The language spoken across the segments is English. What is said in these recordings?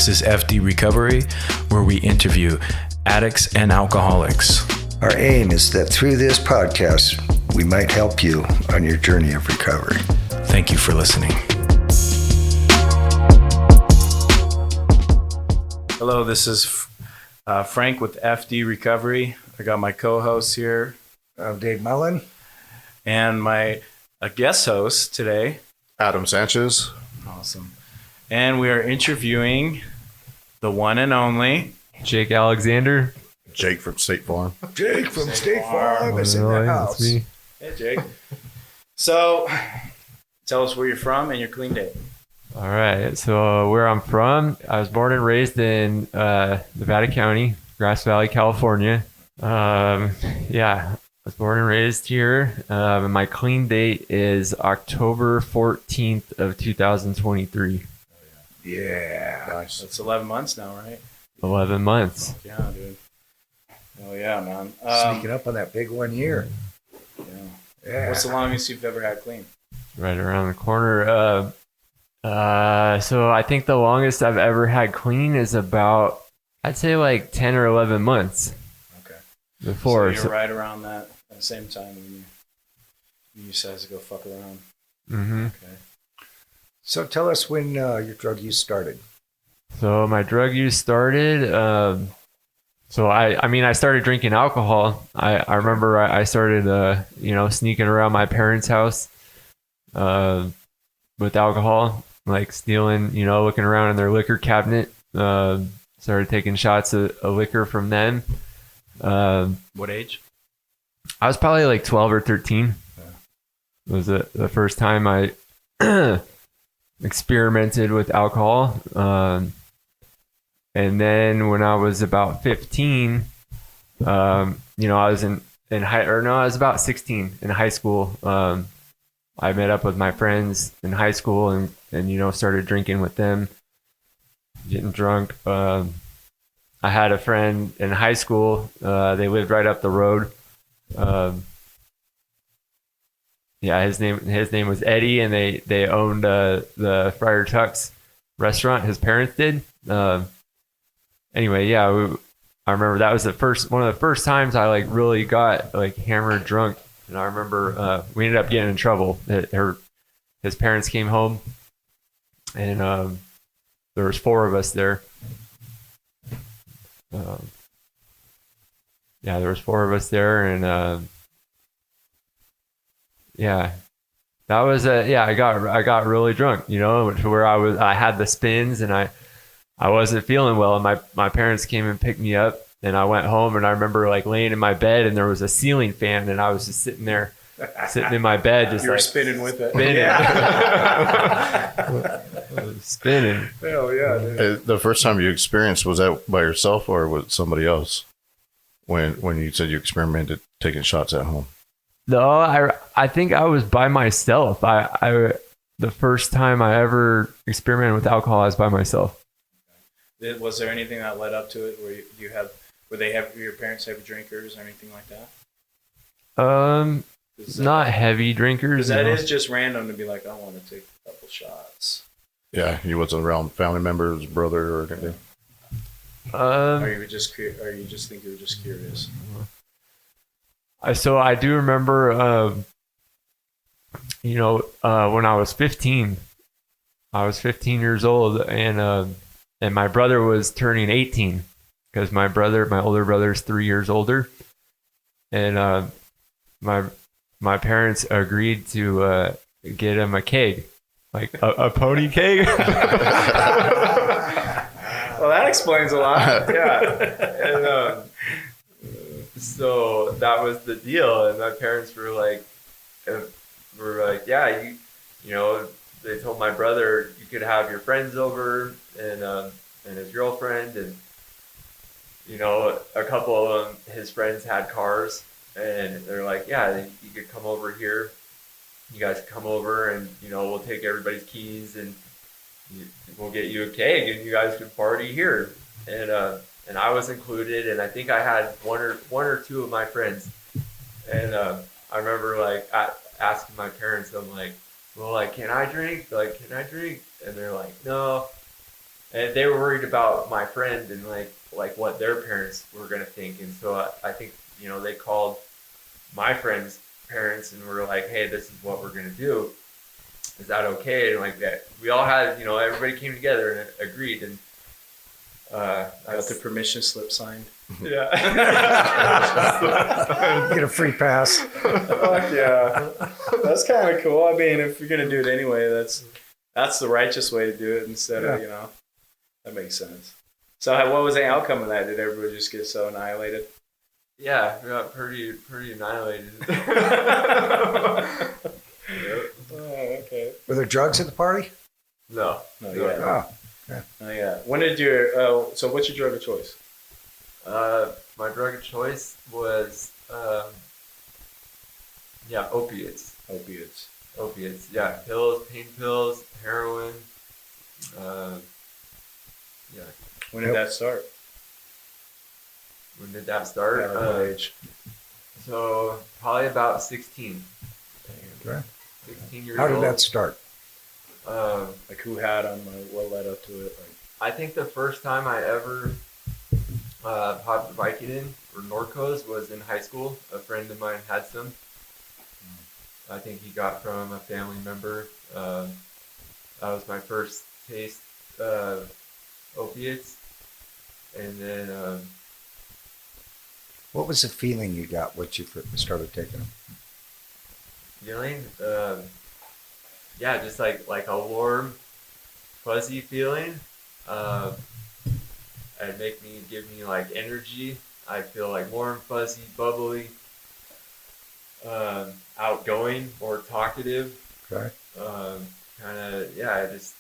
This is F.D. Recovery, where we interview addicts and alcoholics. Our aim is that through this podcast, we might help you on your journey of recovery. Thank you for listening. Hello, this is Frank with F.D. Recovery. I got my co-host here. I'm Dave Mullen. And my guest host today. Adam Sanchez. Awesome. And we are interviewing the one and only Jake Alexander. Jake from State Farm. Jake from State Farm is in the house. That's me. Hey, Jake. So, tell us where you're from and your clean date. All right. So where I'm from, I was born and raised in Nevada County, Grass Valley, California. I was born and raised here. And my clean date is October 14th of 2023. Yeah. Nice. That's 11 months now, right? 11 months. Yeah, dude. Oh, yeah, man. Sneaking up on that big 1 year. Yeah. What's the longest you've ever had clean? Right around the corner. So I think the longest I've ever had clean is about, I'd say like 10 or 11 months. Okay. Before. So you're right around that at the same time when you decided to go fuck around. Mm-hmm. Okay. So tell us when your drug use started. So my drug use started. I started drinking alcohol. I remember I started, sneaking around my parents' house with alcohol, like stealing, looking around in their liquor cabinet. Started taking shots of liquor from them. What age? I was probably like 12 or 13. Yeah. It was the first time I experimented with alcohol. And then when I was about 15, I was I was about 16 in high school. I met up with my friends in high school and started drinking with them, getting drunk. I had a friend in high school. They lived right up the road. His name was Eddie, and they owned the Friar Tuck's restaurant. His parents did. I remember that was one of the first times I really got hammered drunk, and I remember we ended up getting in trouble. His parents came home, and there was 4 of us there. There was 4 of us there, and that was I got really drunk, to where I had the spins, and I wasn't feeling well, and my parents came and picked me up, and I went home, and I remember laying in my bed, and there was a ceiling fan, and I was just sitting in my bed, just spinning with it. Spinning. Hell yeah, dude. The first time you experienced, was that by yourself or with somebody else? When you said you experimented taking shots at home? No, I think I was by myself. The first time I ever experimented with alcohol, I was by myself. Was there anything that led up to it where your parents heavy drinkers or anything like that? Not heavy drinkers. Because that is just random to be like, I want to take a couple shots. Yeah, you wasn't around family members, brother, or anything. Or you just think you were just curious? So I do remember, when I was 15. I was 15 years old, and my brother was turning 18, because my older brother is 3 years older, and my parents agreed to get him a keg, like a pony keg. Well, that explains a lot. Yeah. And so that was the deal, and my parents were like, yeah, they told my brother you could have your friends over and his girlfriend, and a couple of them, his friends had cars, and they're like, yeah, you could come over here. You guys come over, and we'll take everybody's keys, and we'll get you a keg, and you guys can party here. And I was included, and I think I had one or two of my friends, and I remember asking my parents, I'm like, well, can I drink? And they're like, no. And they were worried about my friend and like what their parents were gonna think. And so I think they called my friend's parents and were like, "Hey, this is what we're gonna do. Is that okay?" And like that, we all had everybody came together and agreed. And Got the permission slip signed. yeah, Get a free pass. Fuck yeah, that's kind of cool. I mean, if you're gonna do it anyway, that's the righteous way to do it instead of that makes sense. So what was the outcome of that? Did everybody just get so annihilated? yeah, we got pretty annihilated. Oh, okay. Were there drugs at the party? No, No, no. yeah. Oh, yeah. When did so what's your drug of choice? My drug of choice was opiates. Opiates, yeah, pills, pain pills, heroin. Yeah. When did that start? When did that start? At what age? So probably about 16. Okay. 16 years How did old. that start? Like who had them? What led up to it? Like, I think the first time I ever popped Vicodin or Norcos was in high school. A friend of mine had some. I think he got from a family member. That was my first taste of opiates. And then What was the feeling you got once you started taking them? feeling, just like a warm, fuzzy feeling. It'd give me like energy. I feel like warm, fuzzy, bubbly, outgoing, more talkative. Okay. I just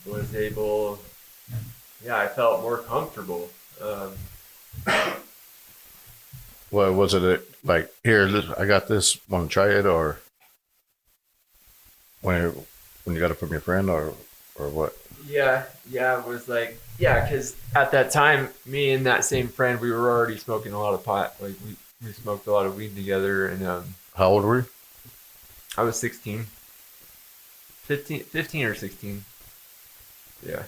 was able. I felt more comfortable. Well, was it like, here, I got this, want to try it, or when you got it from your friend, or what? Yeah, it was like, because at that time, me and that same friend, we were already smoking a lot of pot. Like, we smoked a lot of weed together, and How old were you? I was 16. 15 or 16. Yeah.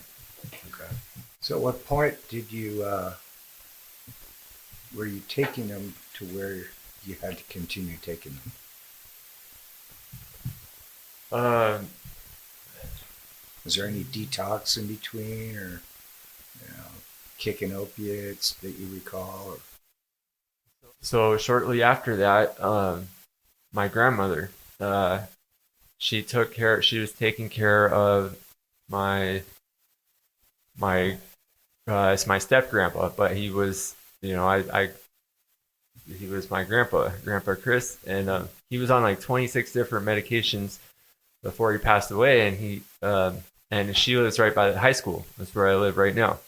Okay. So at what point did you, were you taking them to where you had to continue taking them? Was there any detox in between, or kicking opiates that you recall? Or? So shortly after that, my grandmother, she was taking care of it's my step grandpa, but he was, he was my grandpa Chris, and he was on like 26 different medications before he passed away, and she lives right by the high school. That's where I live right now.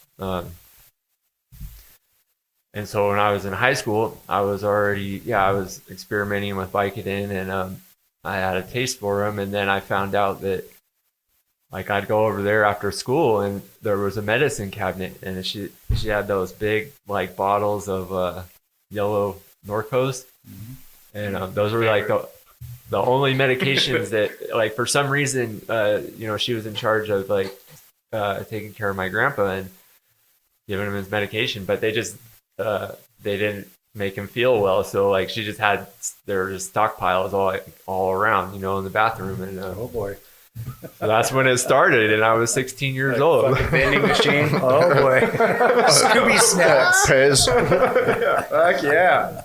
And so when I was in high school, I was experimenting with Vicodin, and I had a taste for them. And then I found out that, like, I'd go over there after school, and there was a medicine cabinet, and she had those big like bottles of yellow Norcos, and those were like the only medications that, like, for some reason, she was in charge of like taking care of my grandpa and giving him his medication, but they didn't make him feel well, so like she just had there were just stockpiles all around, in the bathroom, and Oh boy. so that's when it started, and I was 16 years old. Fucking vending machine. Oh boy. Scooby snacks. Pez. Fuck yeah.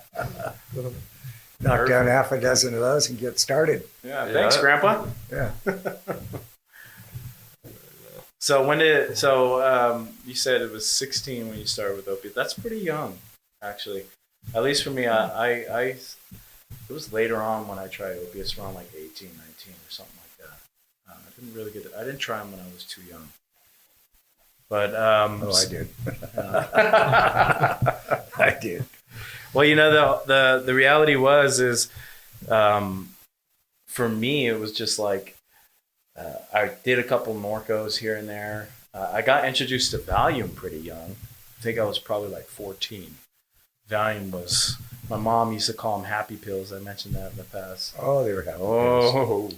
Knock down half a dozen of those and get started. Yeah. Thanks, Grandpa. Yeah. So you said it was 16 when you started with opiate. That's pretty young, actually. At least for me, it was later on when I tried opiates, around like 18, 19 or something like that. I didn't try them when I was too young. But I did. I did. Well, the reality is for me, it was just like, I did a couple Norcos here and there. I got introduced to Valium pretty young. I think I was probably like 14. Valium was, my mom used to call them happy pills. I mentioned that in the past. Oh, they were happy pills.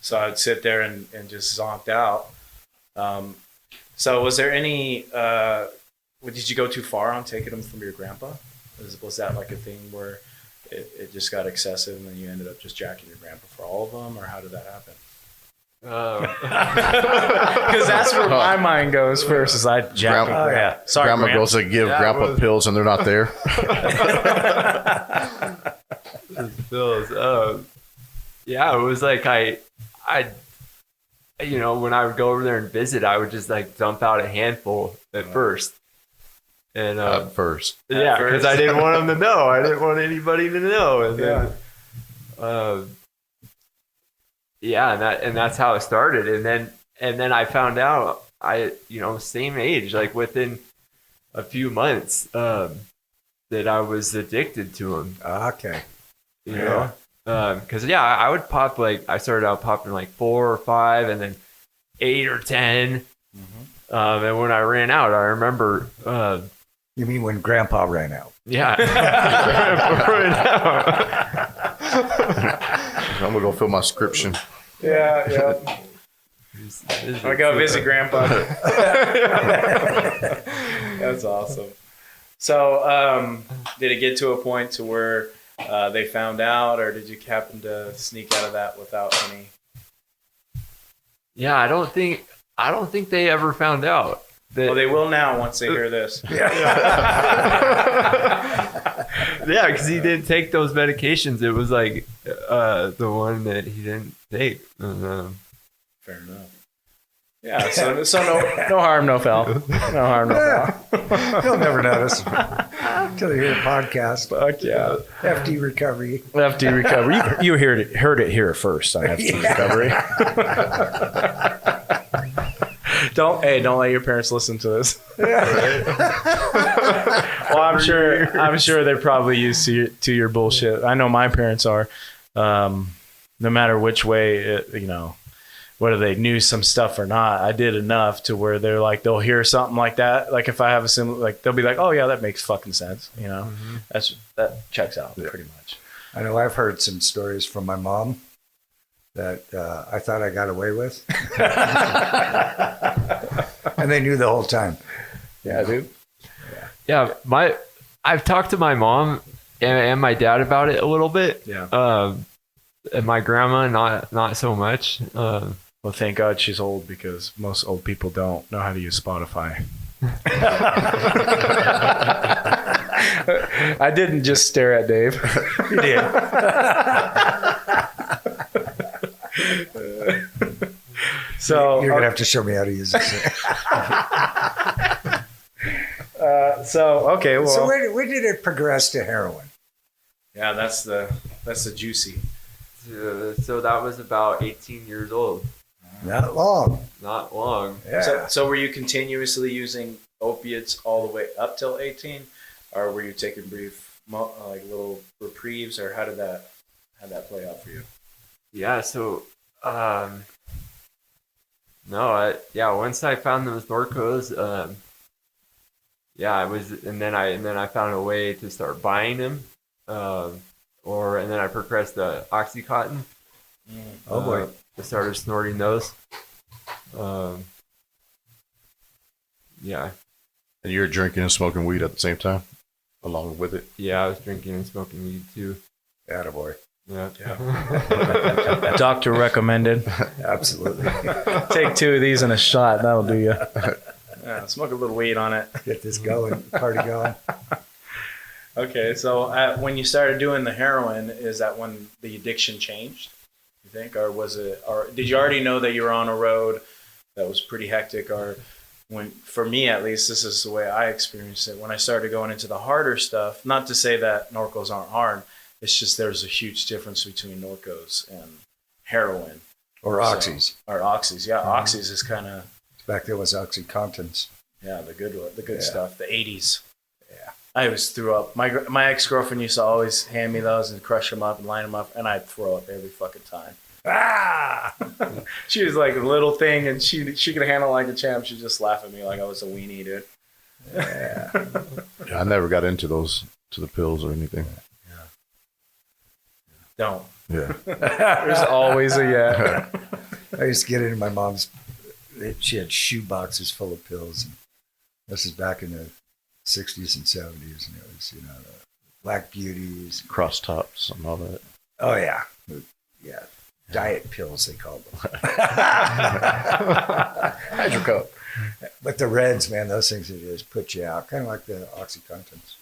So I'd sit there and just zonked out. So was there any? Did you go too far on taking them from your grandpa? Was that like a thing where it just got excessive and then you ended up just jacking your grandpa for all of them, or how did that happen? Because that's where my mind goes first. Is I jack grandpa. Sorry, Grandma goes to give grandpa pills and they're not there. Pills. Yeah, it was like I when I would go over there and visit, I would just like dump out a handful at first. And At first. Yeah, because I didn't want them to know. I didn't want anybody to know. And then, and that's how it started. And then I found out same age, like within a few months, that I was addicted to them. Okay. You know? Because I would pop I started out popping like 4 or 5, and then 8 or 10. Mm-hmm. And when I ran out, I remember. You mean when Grandpa ran out? Yeah. I'm gonna go fill my prescription. Yeah. I go visit Grandpa. That's awesome. So, did it get to a point to where they found out, or did you happen to sneak out of that without any? Yeah, I don't think they ever found out. Well, they will now once they hear this. Yeah, because he didn't take those medications. It was like the one that he didn't take. Fair enough. Yeah, so no harm, no foul. No harm, no foul. You'll never notice until you hear the podcast. Fuck yeah. F.D. Recovery. F.D. Recovery. You heard it here first on F.D. Recovery. Don't let your parents listen to this. Well, I'm sure they're probably used to your bullshit. I know my parents are. No matter which way, whether they knew some stuff or not, I did enough to where they're like, they'll hear something like that. Like if I have a similar, like they'll be like, oh yeah, that makes fucking sense. Mm-hmm. That checks out pretty much. I know I've heard some stories from my mom that I thought I got away with. And they knew the whole time. Yeah, dude. Yeah, I've talked to my mom and my dad about it a little bit. Yeah. And my grandma, not so much. Well, thank God she's old, because most old people don't know how to use Spotify. I didn't just stare at Dave. You did. So you're gonna have to show me how to use this. Okay. Well, so where did it progress to heroin? Yeah, that's the juicy. So that was about 18 years old. Not long. Not long. Yeah. So were you continuously using opiates all the way up till 18, or were you taking brief little reprieves, or how'd that play out for you? Yeah. So once I found those Norcos, I was, and then I found a way to start buying them, and then I progressed to Oxycontin. Oh boy! I started snorting those. Yeah. And you're drinking and smoking weed at the same time, along with it. Yeah, I was drinking and smoking weed too. Attaboy. Yeah. Doctor recommended. Absolutely. Take 2 of these and a shot. That'll do you. Yeah, smoke a little weed on it. Get this going. Party going. Okay, so when you started doing the heroin, is that when the addiction changed, you think? Or did you already know that you were on a road that was pretty hectic? Or for me at least, this is the way I experienced it. When I started going into the harder stuff, not to say that Norcos aren't hard, it's just there's a huge difference between Norcos and heroin. Or Oxys. Or Oxys, yeah. Mm-hmm. Oxys is kind of... Back there was Oxycontins. Yeah, the good stuff, the 80s. Yeah. I always threw up. My ex-girlfriend used to always hand me those and crush them up and line them up, and I'd throw up every fucking time. Ah! She was like a little thing, and she could handle it like a champ. She'd just laugh at me like I was a weenie, dude. Yeah. I never got into the pills or anything. Don't. Yeah. There's always a yeah. I used to get into my mom's she had shoe boxes full of pills. And this is back in the 60s and 70s, and it was, the Black Beauties. Cross tops and all that. Oh, yeah. Yeah. Diet pills, they called them. Hydrocoat. But the Reds, man, those things that just put you out. Kind of like the OxyContins.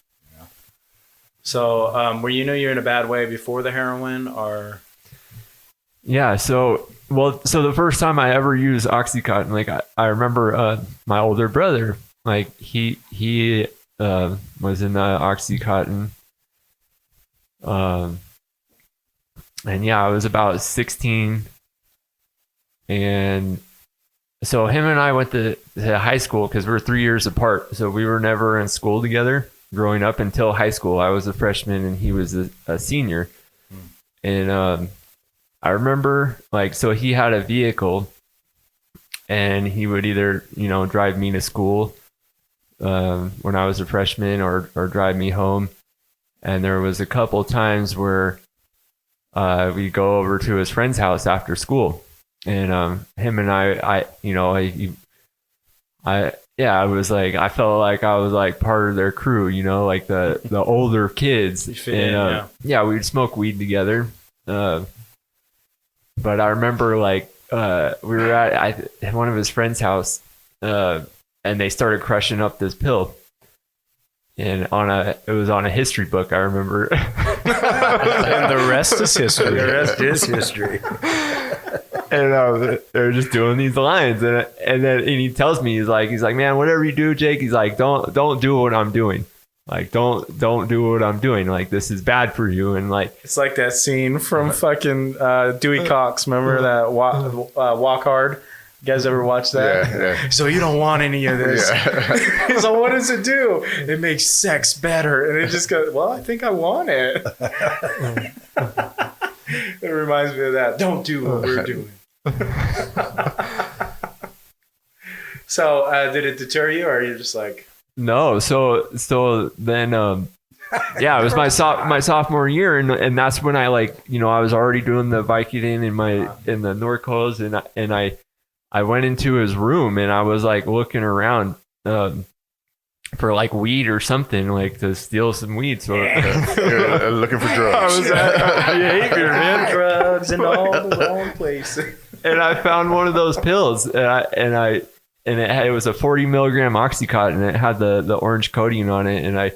So, were you you're in a bad way before the heroin, or? Yeah. So the first time I ever used OxyContin, like I remember my older brother, like he was in the OxyContin. And yeah, I was about 16, and so him and I went to high school because we're 3 years apart. So we were never in school together growing up until high school. I was a freshman and he was a senior. And I remember, like, so he had a vehicle and he would either, drive me to school when I was a freshman or drive me home. And there was a couple times where we go over to his friend's house after school, and him and I was like, I felt like I was like part of their crew, like the older kids. And yeah, we'd smoke weed together. But I remember like we were at one of his friend's house, and they started crushing up this pill. And it was on a history book, I remember. And the rest is history. The rest is history. And they're just doing these lines, and then he tells me, he's like, man, whatever you do, Jake, he's like, don't do what I'm doing. Like, don't do what I'm doing. Like, this is bad for you. And like, it's like that scene from fucking Dewey Cox. Remember that Walk Hard? You guys ever watch that? Yeah. So you don't want any of this. Yeah. So what does it do? It makes sex better. And it just goes, well, I think I want it. It reminds me of that. Don't do what we're doing. So did it deter you, or are you just like... No. So then, yeah, it was my sophomore year. And that's when I I was already doing the Vicodin in the Norcos, and I went into his room and I was like looking around for like weed or something, like to steal some weed. So You're looking for drugs. I was at behavior, man. Drugs in all the wrong places. And I found one of those pills, and it was a 40 milligram OxyContin, and it had the orange coating on it, and I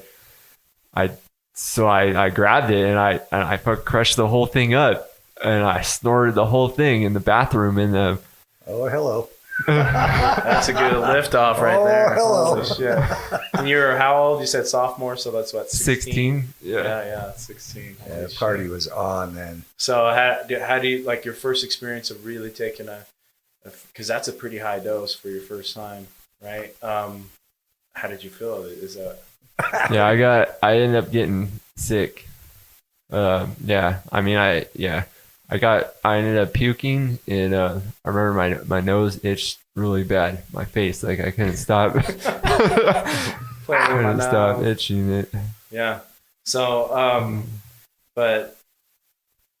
grabbed it and I crushed the whole thing up, and I snorted the whole thing in the bathroom in the... Oh, hello. That's a good lift off right there. Hello. Holy shit. And you were how old? You said sophomore, so that's what, 16? 16? Yeah. 16. Yeah, the party was on then. So how do you, like, your first experience of really taking because that's a pretty high dose for your first time, right? How did you feel? Is that... Yeah, I ended up getting sick. I ended up puking, and I remember my nose itched really bad. My face, like I couldn't stop. Stop itching it. Yeah. So, but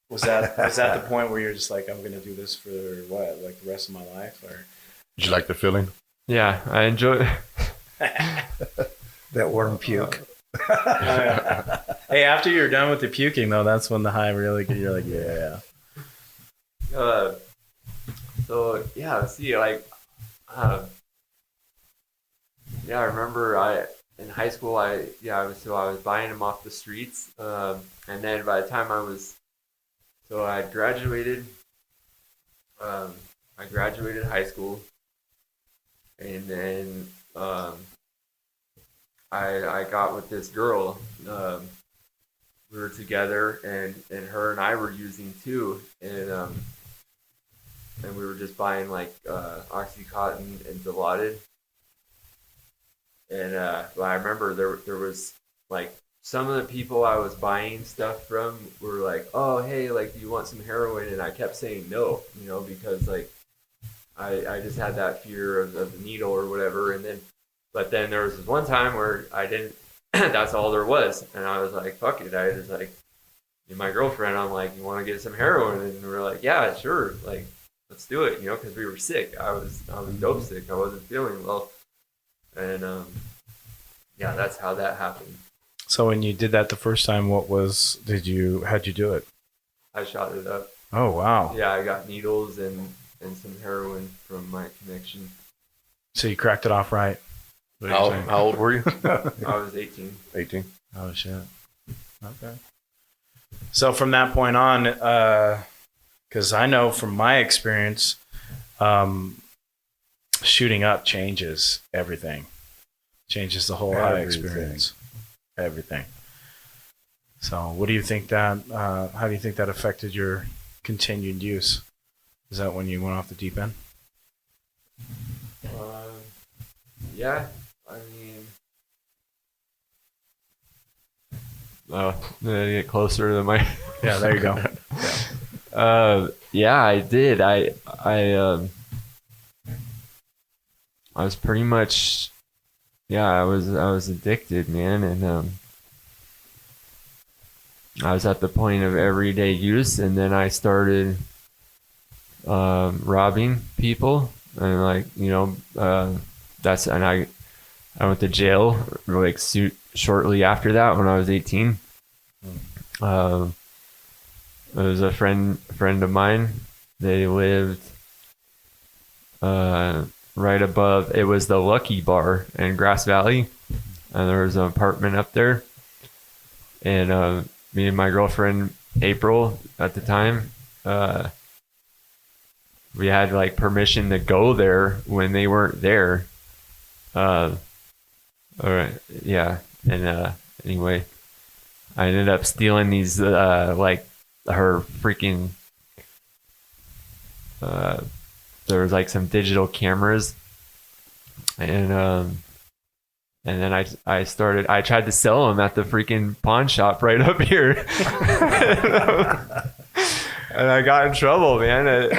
was that the point where you're just like, I'm gonna do this for what, like the rest of my life, or? Did you like the feeling? Yeah, I enjoyed That warm puke. Hey, after you're done with the puking, though, that's when the high really. You're like, yeah. So yeah, let's see, like, I remember in high school, I was buying them off the streets, and then by the time I graduated, I graduated high school, and then I got with this girl. We were together, and her and I were using too, and we were just buying like OxyContin and Dilaudid. And I remember there was like some of the people I was buying stuff from were like, oh, hey, like, do you want some heroin? And I kept saying no, because like I just had that fear of the needle or whatever. But then there was this one time where I didn't, that's all there was. And I was like, fuck it. I just like, my girlfriend, I'm like, you want to get some heroin? And we're like, yeah, sure. Like, let's do it, because we were sick. I was dope sick. I wasn't feeling well. And yeah, that's how that happened. So when you did that the first time, how'd you do it? I shot it up. Oh, wow. Yeah, I got needles and some heroin from my connection. So you cracked it off right? How old were you? I was 18. 18. Oh, shit. Okay. So from that point on, because I know from my experience, shooting up changes everything. Changes the whole high experience. Everything. So what do you think how do you think that affected your continued use? Is that when you went off the deep end? Yeah, I mean, get closer to the mic. Yeah, there you go. Yeah, I did. I was pretty much, I was addicted, man, and I was at the point of everyday use, and then I started robbing people, and I went to jail shortly after that when I was 18. It was a friend of mine. They lived right above. It was the Lucky Bar in Grass Valley, and there was an apartment up there. And me and my girlfriend April at the time, we had like permission to go there when they weren't there. All right, yeah, and anyway, I ended up stealing these like her freaking there was like some digital cameras, and then I tried to sell them at the freaking pawn shop right up here. And I got in trouble, man. And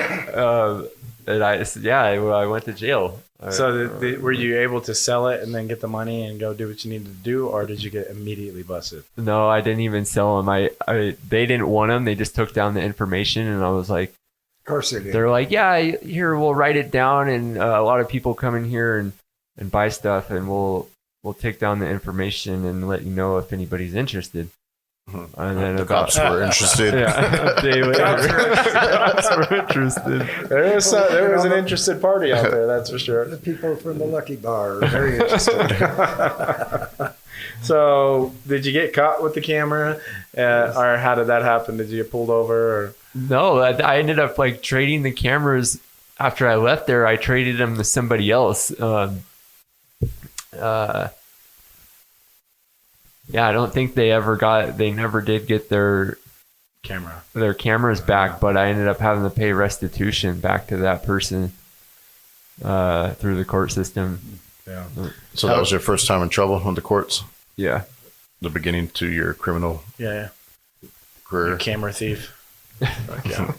I went to jail. So were you able to sell it and then get the money and go do what you needed to do, or did you get immediately busted? No, I didn't even sell them. They didn't want them. They just took down the information, and I was like, Of course they did. they're like, yeah, here, we'll write it down, and a lot of people come in here and buy stuff, and we'll take down the information and let you know if anybody's interested. And then The cops were interested. Yeah, a day later, cops were interested. There was an interested party out there, that's for sure. The people from the Lucky Bar are very interested. So did you get caught with the camera, or how did that happen? Did you get pulled over? Or? No, I ended up like trading the cameras after I left there. I traded them to somebody else. Yeah, I don't think they never did get their cameras back, but I ended up having to pay restitution back to that person through the court system. Yeah. So that was your first time in trouble on the courts? Yeah. The beginning to your criminal career? Camera thief. Yeah.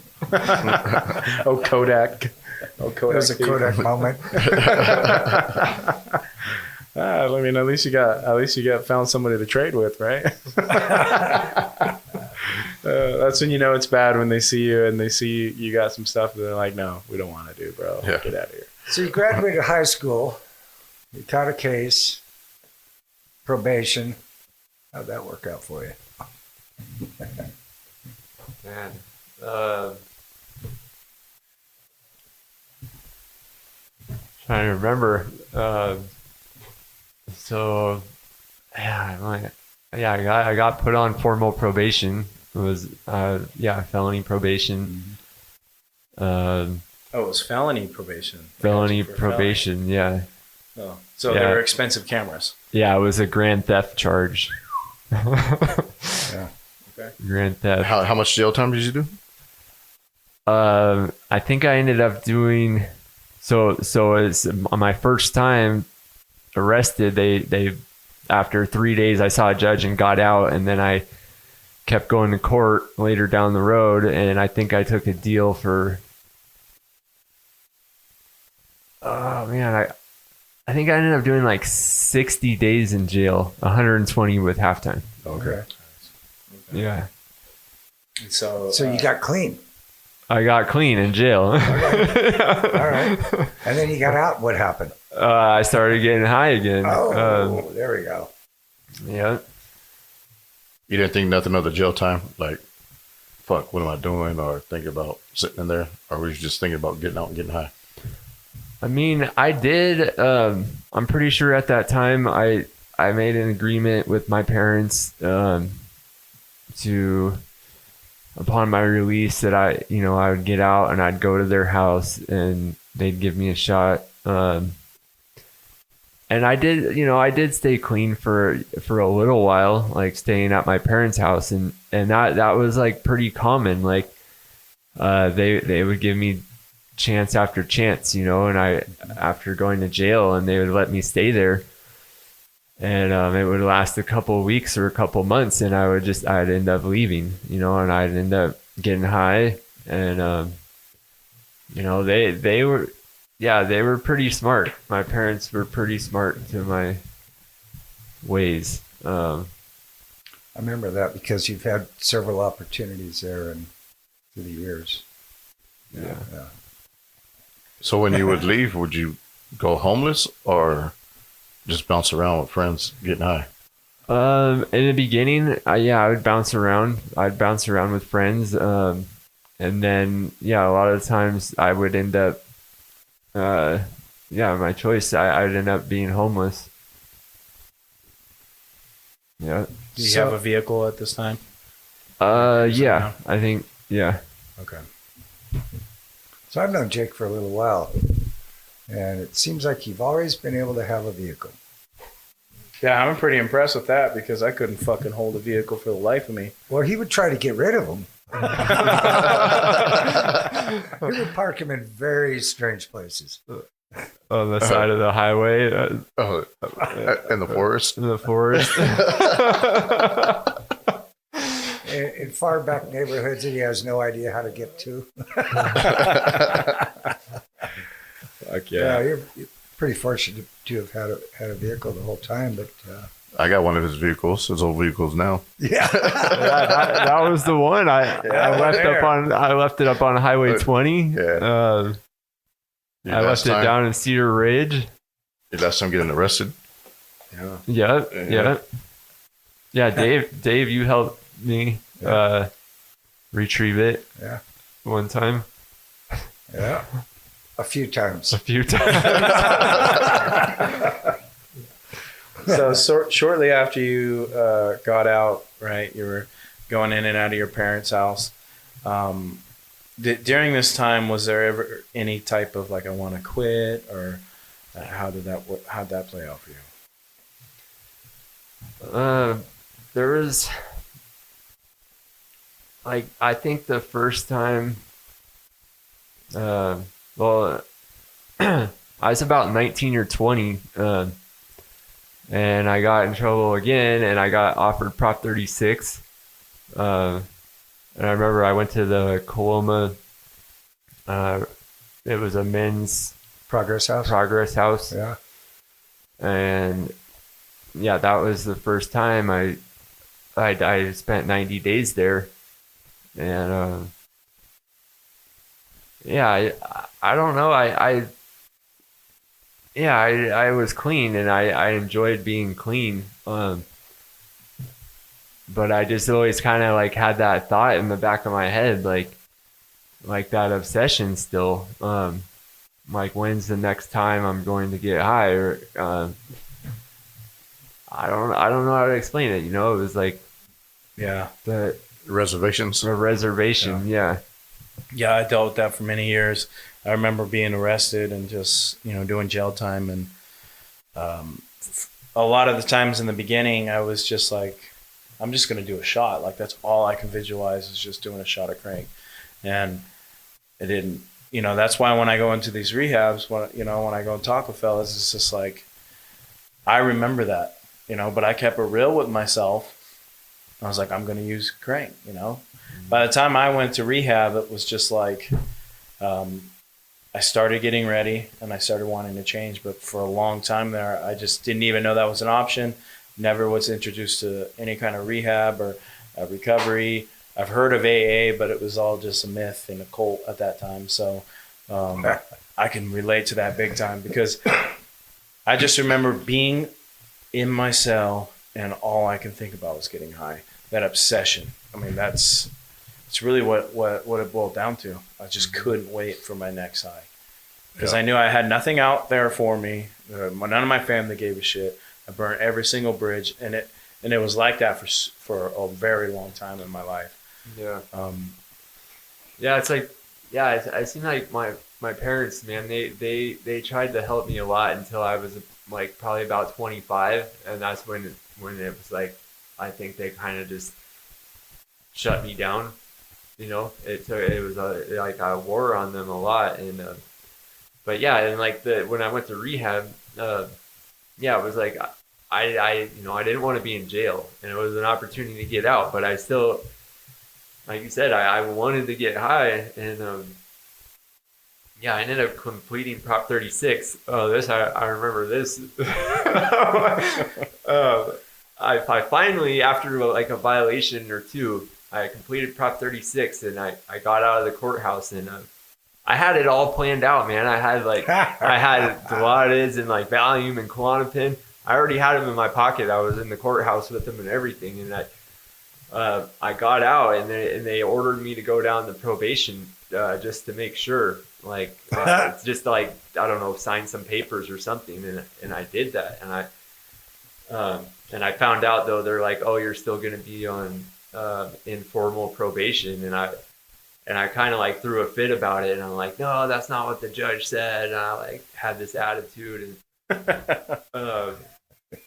Kodak. It was a Kodak moment. I mean, at least you got found somebody to trade with, right? That's when you know it's bad, when they see you and they see you got some stuff that they're like, no, we don't want to do, bro. Yeah. Get out of here. So you graduated high school. You caught a case. Probation. How'd that work out for you? Man. Trying to remember. I got put on formal probation. It was felony probation. It was felony probation. Felony probation, yeah. Oh, so they were expensive cameras. Yeah, it was a grand theft charge. Yeah. Okay. Grand theft. How much jail time did you do? I think I ended up doing so it's my first time arrested. They after 3 days I saw a judge and got out, and then I kept going to court later down the road, and I think I took a deal for I think I ended up doing like 60 days in jail, 120 with halftime. Okay. Yeah. So you got clean. I got clean in jail. All right. And then you got out. What happened? I started getting high again. Oh, there we go. Yeah. You didn't think nothing of the jail time, like, fuck, what am I doing? Or think about sitting in there? Or were you just thinking about getting out and getting high? I mean, I did. I'm pretty sure at that time I made an agreement with my parents to, upon my release, that I would get out and I'd go to their house and they'd give me a shot. And I did stay clean for a little while, like staying at my parents' house, and that was like pretty common. Like they would give me chance after chance, and after going to jail, and they would let me stay there, and it would last a couple of weeks or a couple of months, and I'd end up leaving, and I'd end up getting high, and they were. Yeah, they were pretty smart. My parents were pretty smart to my ways. I remember that because you've had several opportunities there and through the years. Yeah. So when you would leave, would you go homeless or just bounce around with friends getting high? In the beginning, I would bounce around. I'd bounce around with friends. And then, a lot of times I would end up my choice. I'd end up being homeless. Yeah. Do you have a vehicle at this time? Yeah, I think, yeah. Okay. So I've known Jake for a little while, and it seems like you've always been able to have a vehicle. Yeah, I'm pretty impressed with that because I couldn't fucking hold a vehicle for the life of me. Well, he would try to get rid of them. He would park him in very strange places. On the side of the highway. In the forest? In the forest. In far back neighborhoods that he has no idea how to get to. Fuck yeah. You're pretty fortunate to have had a vehicle the whole time, but I got one of his vehicles, his old vehicles now. yeah. that was the one. I left it up on Highway 20. Yeah. I left it down in Cedar Ridge. Your last time getting arrested? Yeah. Yeah, Dave, you helped me retrieve it. Yeah. One time. Yeah. A few times. So shortly after you got out, right, you were going in and out of your parents' house. During this time, was there ever any type of like, I want to quit, or how'd that play out for you? There was, like, I think the first time, I was about 19 or 20, and I got in trouble again, and I got offered Prop 36. And I remember I went to the Coloma, it was a men's Progress House. Yeah. And yeah, that was the first time I spent 90 days there. And I don't know. I was clean, and I enjoyed being clean. But I just always kind of like had that thought in the back of my head, like that obsession still. Like, when's the next time I'm going to get high? Or I don't know how to explain it. It was like The reservations. a reservation. Yeah. Yeah, I dealt with that for many years. I remember being arrested and just, doing jail time. And a lot of the times in the beginning, I was just like, I'm just going to do a shot. Like, that's all I can visualize is just doing a shot of crank. And it didn't, that's why when I go into these rehabs, when I go and talk with fellas, it's just like, I remember that, but I kept it real with myself. I was like, I'm going to use crank, By the time I went to rehab, it was just like, I started getting ready and I started wanting to change. But for a long time there, I just didn't even know that was an option. Never was introduced to any kind of rehab or recovery. I've heard of AA, but it was all just a myth and a cult at that time. So I can relate to that big time because I just remember being in my cell and all I can think about was getting high. That obsession. I mean, it's really what it boiled down to. I just couldn't wait for my next high because I knew I had nothing out there for me. None of my family gave a shit. I burnt every single bridge, and it was like that for a very long time in my life. Yeah. It's like, I seem like my parents, man, they tried to help me a lot until I was like probably about 25, and that's when it was like, I think they kind of just shut me down. You know, it was like I wore on them a lot, and but yeah, and like when I went to rehab, it was like I didn't want to be in jail, and it was an opportunity to get out, but I still, like you said, I wanted to get high, and I ended up completing Prop 36. Oh, this I remember this. I finally, after like a violation or two, I completed Prop 36, and I got out of the courthouse, and I had it all planned out, man. I had Dilaudid and like Valium and Klonopin. I already had them in my pocket. I was in the courthouse with them and everything, and I got out, and they ordered me to go down to probation just to make sure, like just like, I don't know, sign some papers or something, and I did that, and I found out though they're like, oh, you're still gonna be on informal probation, and I kind of like threw a fit about it, and I'm like, no, that's not what the judge said, and I like had this attitude, and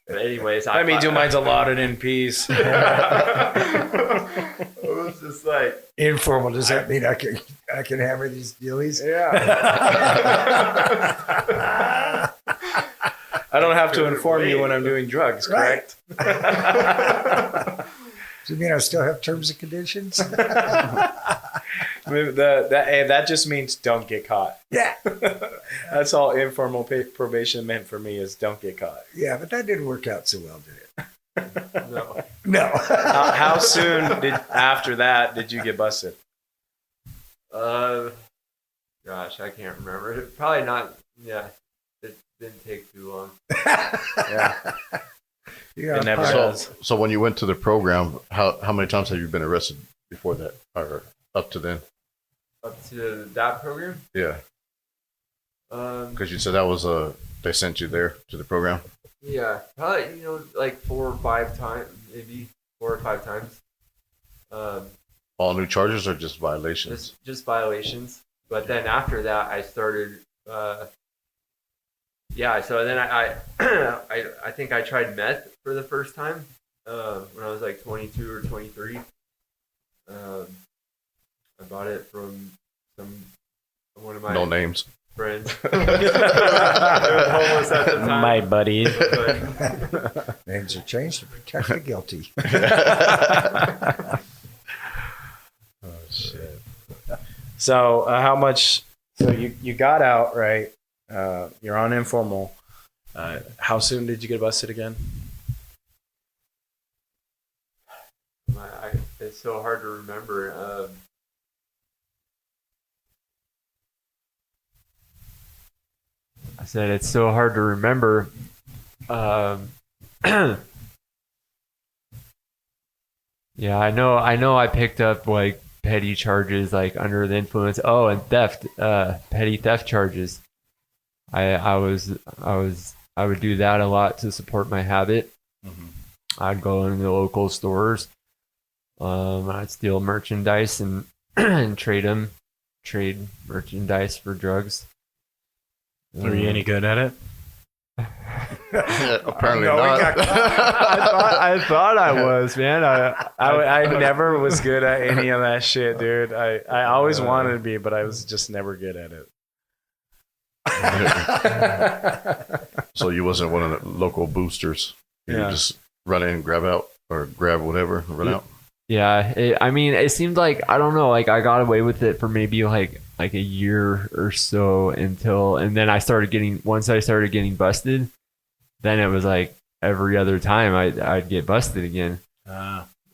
but anyways, let me do my Dilaudid in peace. It was just like informal. Does that mean I can hammer these dealies? Yeah. I don't have to inform you when I'm doing drugs, correct? Right. Do you mean I still have terms and conditions? That just means don't get caught. Yeah. That's all informal probation meant for me, is don't get caught. Yeah, but that didn't work out so well, did it? No. How soon after that did you get busted? Gosh, I can't remember. Probably not. Yeah, it didn't take too long. Yeah. Yeah, it never does. So when you went to the program, how many times have you been arrested before that, or up to then? Up to that program? Yeah. Because you said that was they sent you there to the program. Yeah, probably like 4 or 5 times, maybe 4 or 5 times. All new charges or just violations? Just violations. But then after that, I started. So then I think I tried meth for the first time when I was like 22 or 23. I bought it from one of my no names friends. Homeless at the time. My buddy. Names are changed to protect the guilty. Oh shit! So how much? So you got out, right? You're on informal. How soon did you get busted again? It's so hard to remember. I said it's so hard to remember. Yeah, I know. I picked up like petty charges, like under the influence. Oh, and theft, petty theft charges. I would do that a lot to support my habit. Mm-hmm. I'd go into the local stores. I'd steal merchandise and and trade merchandise for drugs. Were you any good at it? Apparently No, not. I thought I was, man. I never was good at any of that shit, dude. I always wanted to be, but I was just never good at it. So you wasn't one of the local boosters. You just run in, grab out, or grab whatever, and run out. Yeah, it seemed like, I don't know, like I got away with it for maybe like a year or so and then once I started getting busted, then it was like every other time I'd get busted again.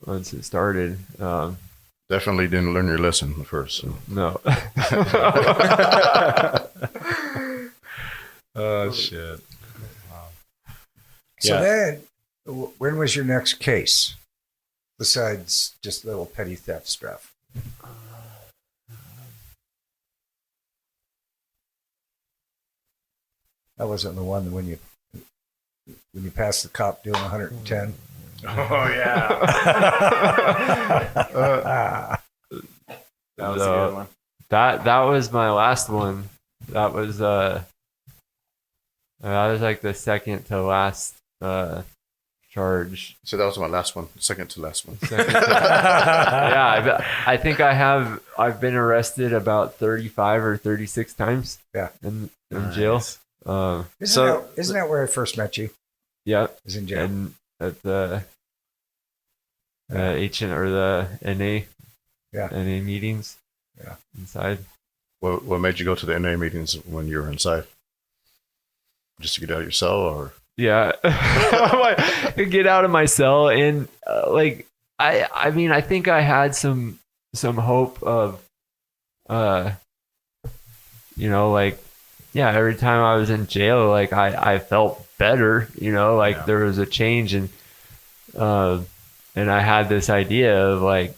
Once it started. Did Definitely didn't learn your lesson at first. So. No. Oh shit. So Yeah. then, when was your next case? Besides just little petty theft stuff. That wasn't the one when you passed the cop doing 110. Oh yeah. That was a good one. That was my last one. That was like the second to last charge. So that was my last one, second to last one. Yeah, I think I've been arrested about 35 or 36 times. Yeah. In jail. Isn't that where I first met you? Yeah. Is in jail. And at the or the NA. Yeah. NA meetings. Yeah. Inside. What made you go to the NA meetings when you were inside? Just to get out of your cell, or? Yeah. Get out of my cell, and I mean, I think I had some hope of every time I was in jail, like I felt better, there was a change, and I had this idea of like,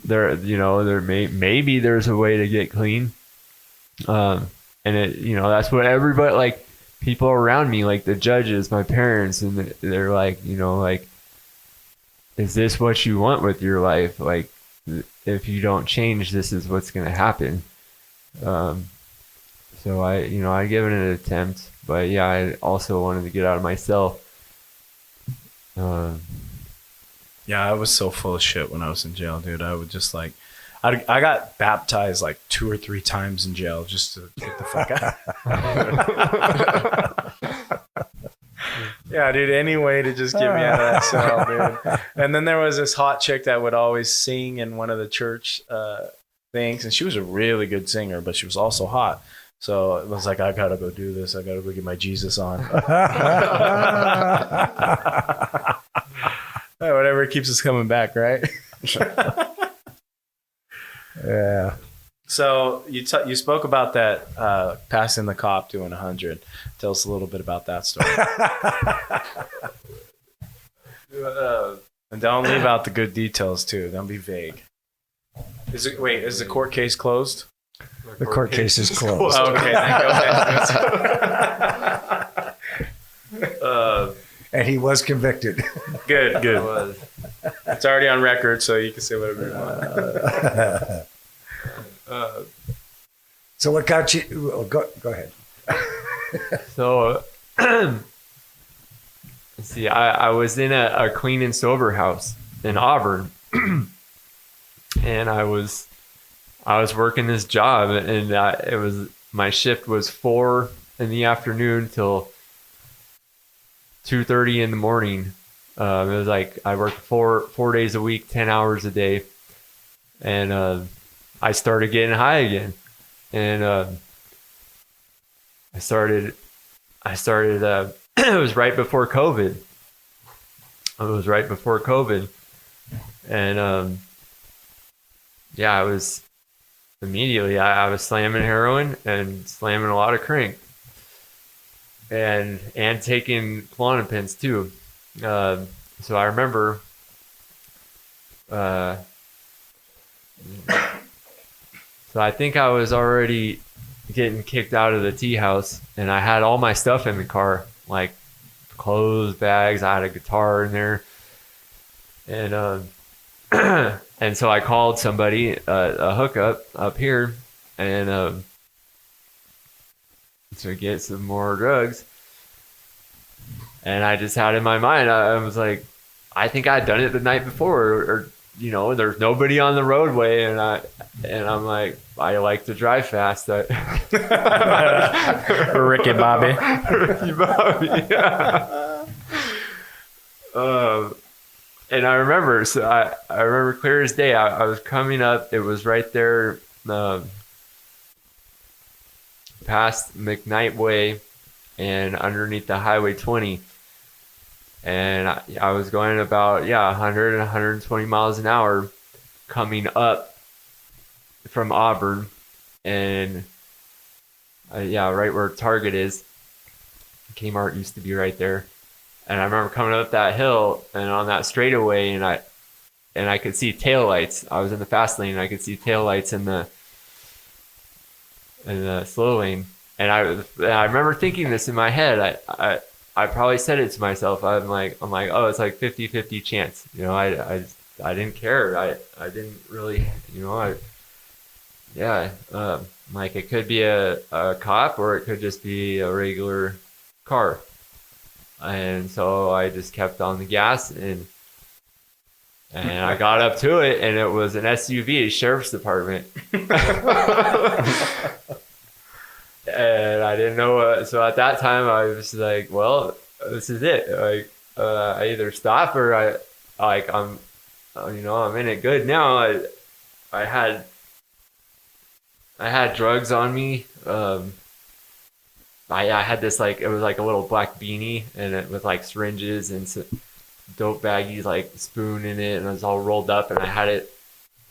maybe there's a way to get clean. And that's what everybody, like people around me, like the judges, my parents, and they're like, is this what you want with your life? Like, if you don't change, this is what's going to happen. So I gave it an attempt, but yeah, I also wanted to get out of my cell. Yeah, I was so full of shit when I was in jail, dude. I would just like, I got baptized like 2 or 3 times in jail just to get the fuck out. Yeah, dude, any way to just get me out of that cell, dude. And then there was this hot chick that would always sing in one of the church things, and she was a really good singer, but she was also hot. So it was like, I gotta go do this. I gotta go get my Jesus on. Whatever keeps us coming back, right? Yeah. So you spoke about that passing the cop doing 100. Tell us a little bit about that story. And don't leave out the good details too. Don't be vague. Is the court case closed? The court case is closed. Okay, then go ahead. And he was convicted. Good. I was. It's already on record, so you can say whatever you want. So what got you? Well, go ahead. So, let's see, I was in a clean and sober house in Auburn, and I was working this job, and my shift was 4 in the afternoon till 2:30 in the morning. It was like I worked 4 days a week, 10 hours a day, and I started getting high again, and I started. It was right before COVID. And I was immediately. I was slamming heroin and slamming a lot of crank, and taking Klonopins too. So I remember. So I think I was already getting kicked out of the tea house, and I had all my stuff in the car, like clothes, bags. I had a guitar in there, and and so I called somebody, a hookup up here, and to get some more drugs. And I just had in my mind, I was like, I think I'd done it the night before, or there's nobody on the roadway, and I'm like, I like to drive fast. Ricky Bobby. Ricky Bobby, yeah. And I remember, I remember clear as day, I was coming up, it was right there past McKnight Way and underneath the Highway 20. And I was going about 100 and 120 miles an hour, coming up from Auburn, and right where Target is. Kmart used to be right there. And I remember coming up that hill and on that straightaway, and I could see taillights. I was in the fast lane, and I could see taillights in the slow lane. And I remember thinking this in my head. I probably said it to myself. I'm like, oh, it's like 50-50 chance. You know, I didn't care. I didn't really, you know, like it could be a cop or it could just be a regular car. And so I just kept on the gas and I got up to it, and it was an SUV, a sheriff's department. And I didn't know. So at that time, I was like, "Well, this is it. Like, I either stop or I'm in it good now." I had drugs on me. I had this, like, it was like a little black beanie, and it with like syringes and dope baggies, like spoon in it, and it was all rolled up, and I had it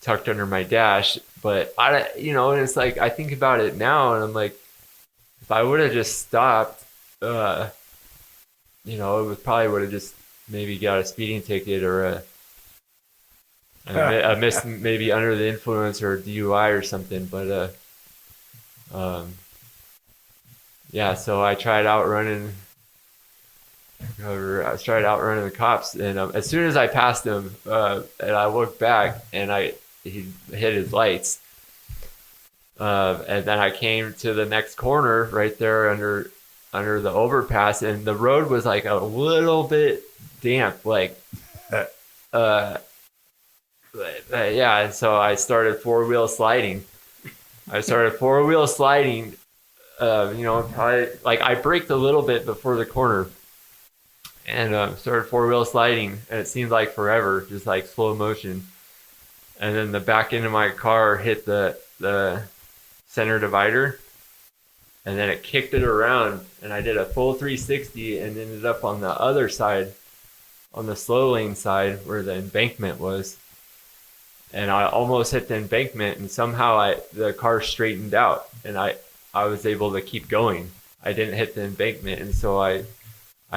tucked under my dash. But and it's like, I think about it now, and I'm like, if I would have just stopped, it probably would have just maybe got a speeding ticket or a miss, maybe under the influence or a DUI or something. But so I tried outrunning the cops, and as soon as I passed him, and I looked back, and he hit his lights, and then I came to the next corner right there under the overpass, and the road was like a little bit damp, like and so I started four-wheel sliding. Probably, like, I braked a little bit before the corner, and started four-wheel sliding, and it seemed like forever, just like slow motion. And then the back end of my car hit the center divider, and then it kicked it around, and I did a full 360 and ended up on the other side, on the slow lane side where the embankment was. And I almost hit the embankment, and somehow the car straightened out, and I was able to keep going. I didn't hit the embankment, and so I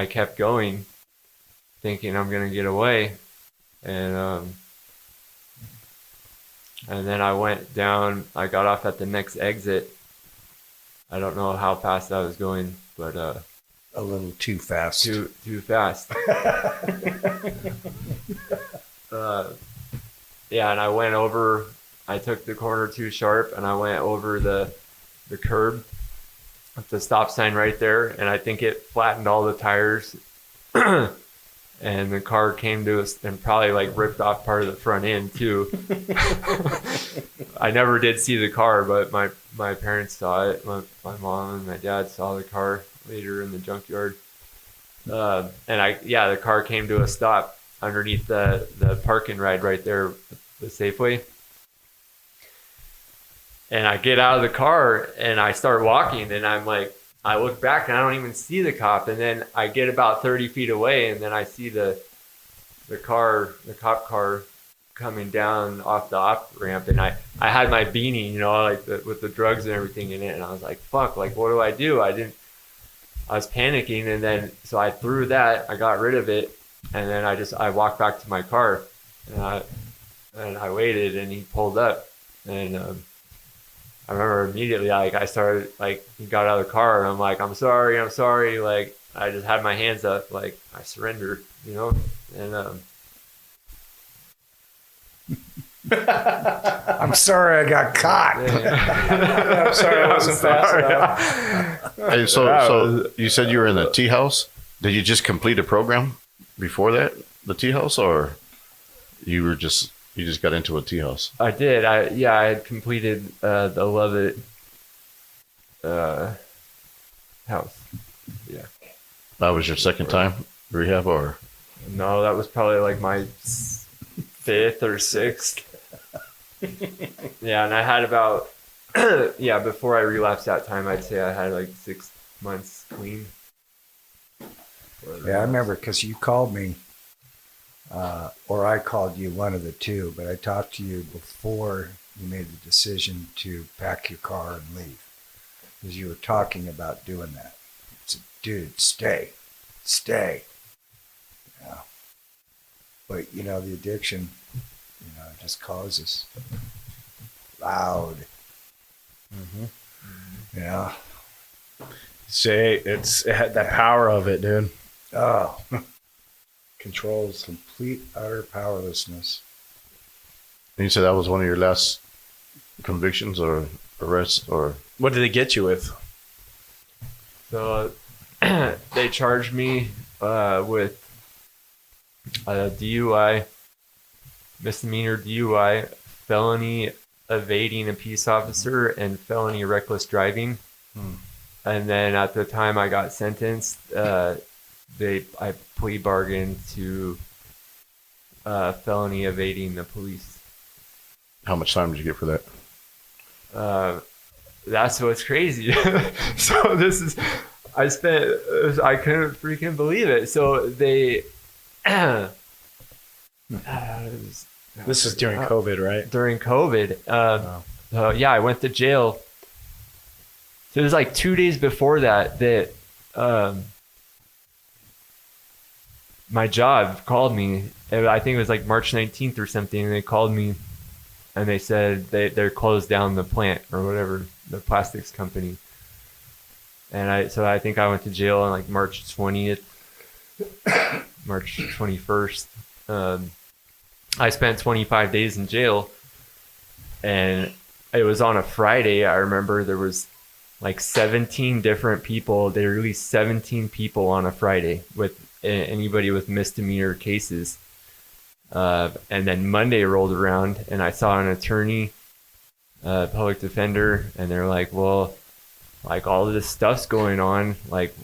kept going, thinking I'm gonna get away, and then I went down. I got off at the next exit. I don't know how fast I was going, but a little too fast. Too fast. And I went over. I took the corner too sharp, and I went over the curb at the stop sign right there, and I think it flattened all the tires. And the car came to us and probably like ripped off part of the front end too. I never did see the car, but my parents saw it. My mom and my dad saw the car later in the junkyard. And the car came to a stop underneath the park and ride right there, the Safeway. And I get out of the car and I start walking, and I'm like, I look back and I don't even see the cop. And then I get about 30 feet away, and then I see the cop car coming down off the op ramp. And I had my beanie, with the drugs and everything in it. And I was like, fuck, like, what do I do? I was panicking. And then, so I threw that, I got rid of it. And then I walked back to my car, and I waited, and he pulled up, and, I remember immediately, like, I started, like, he got out of the car, and I'm like, I'm sorry. Like, I just had my hands up, like, I surrendered, and, I'm sorry I got caught. I'm sorry I wasn't fast enough. Hey, so you said you were in the tea house. Did you just complete a program before that, the tea house, or you just got into a tea house? I did. I had completed the Lovett house. Yeah. That was your second time rehab, or? No, that was probably like my 5th or 6th. Yeah, and I had about before I relapsed that time, I'd say I had like 6 months clean. Yeah, I remember because you called me or I called you, one of the two, but I talked to you before you made the decision to pack your car and leave, because you were talking about doing that. I said, dude, stay. Yeah. But the addiction, just causes loud. Yeah. It had that power of it, dude. Oh, controls complete utter powerlessness. And you said that was one of your last convictions or arrests, or What did it get you with? So they charged me with DUI, misdemeanor DUI, felony evading a peace officer, and felony reckless driving. And then at the time I got sentenced, I plea bargained to felony evading the police. how much time did you get for that? That's what's crazy. So I couldn't freaking believe it. So they, This is during COVID, right? during COVID. Wow. Yeah, I went to jail. So it was like 2 days before that my job called me. I think it was like March 19th or something. And they called me and they said they're closed down the plant or whatever, the plastics company. And I think I went to jail on like March 20th, March 21st. I spent 25 days in jail, and it was on a Friday. I remember there was like 17 different people. They released 17 people on a Friday with anybody with misdemeanor cases. And then Monday rolled around, and I saw an attorney, public defender, and they're like, well, like all of this stuff's going on, like,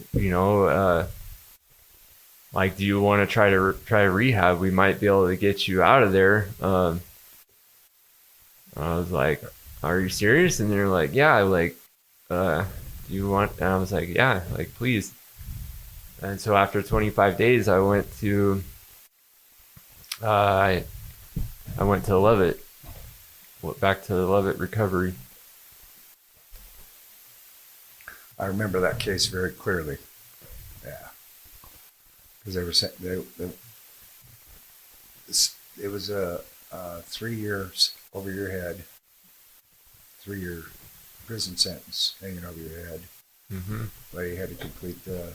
like, do you want to try rehab? We might be able to get you out of there. I was like, are you serious? And they're like, yeah, like, do you want? And I was like, yeah, like, please. And so after 25 days, I went to Levitt, back to Levitt Recovery. I remember that case very clearly. Yeah, because they were saying it was a 3 years over your head, 3-year prison sentence hanging over your head. Mm-hmm. But you had to complete the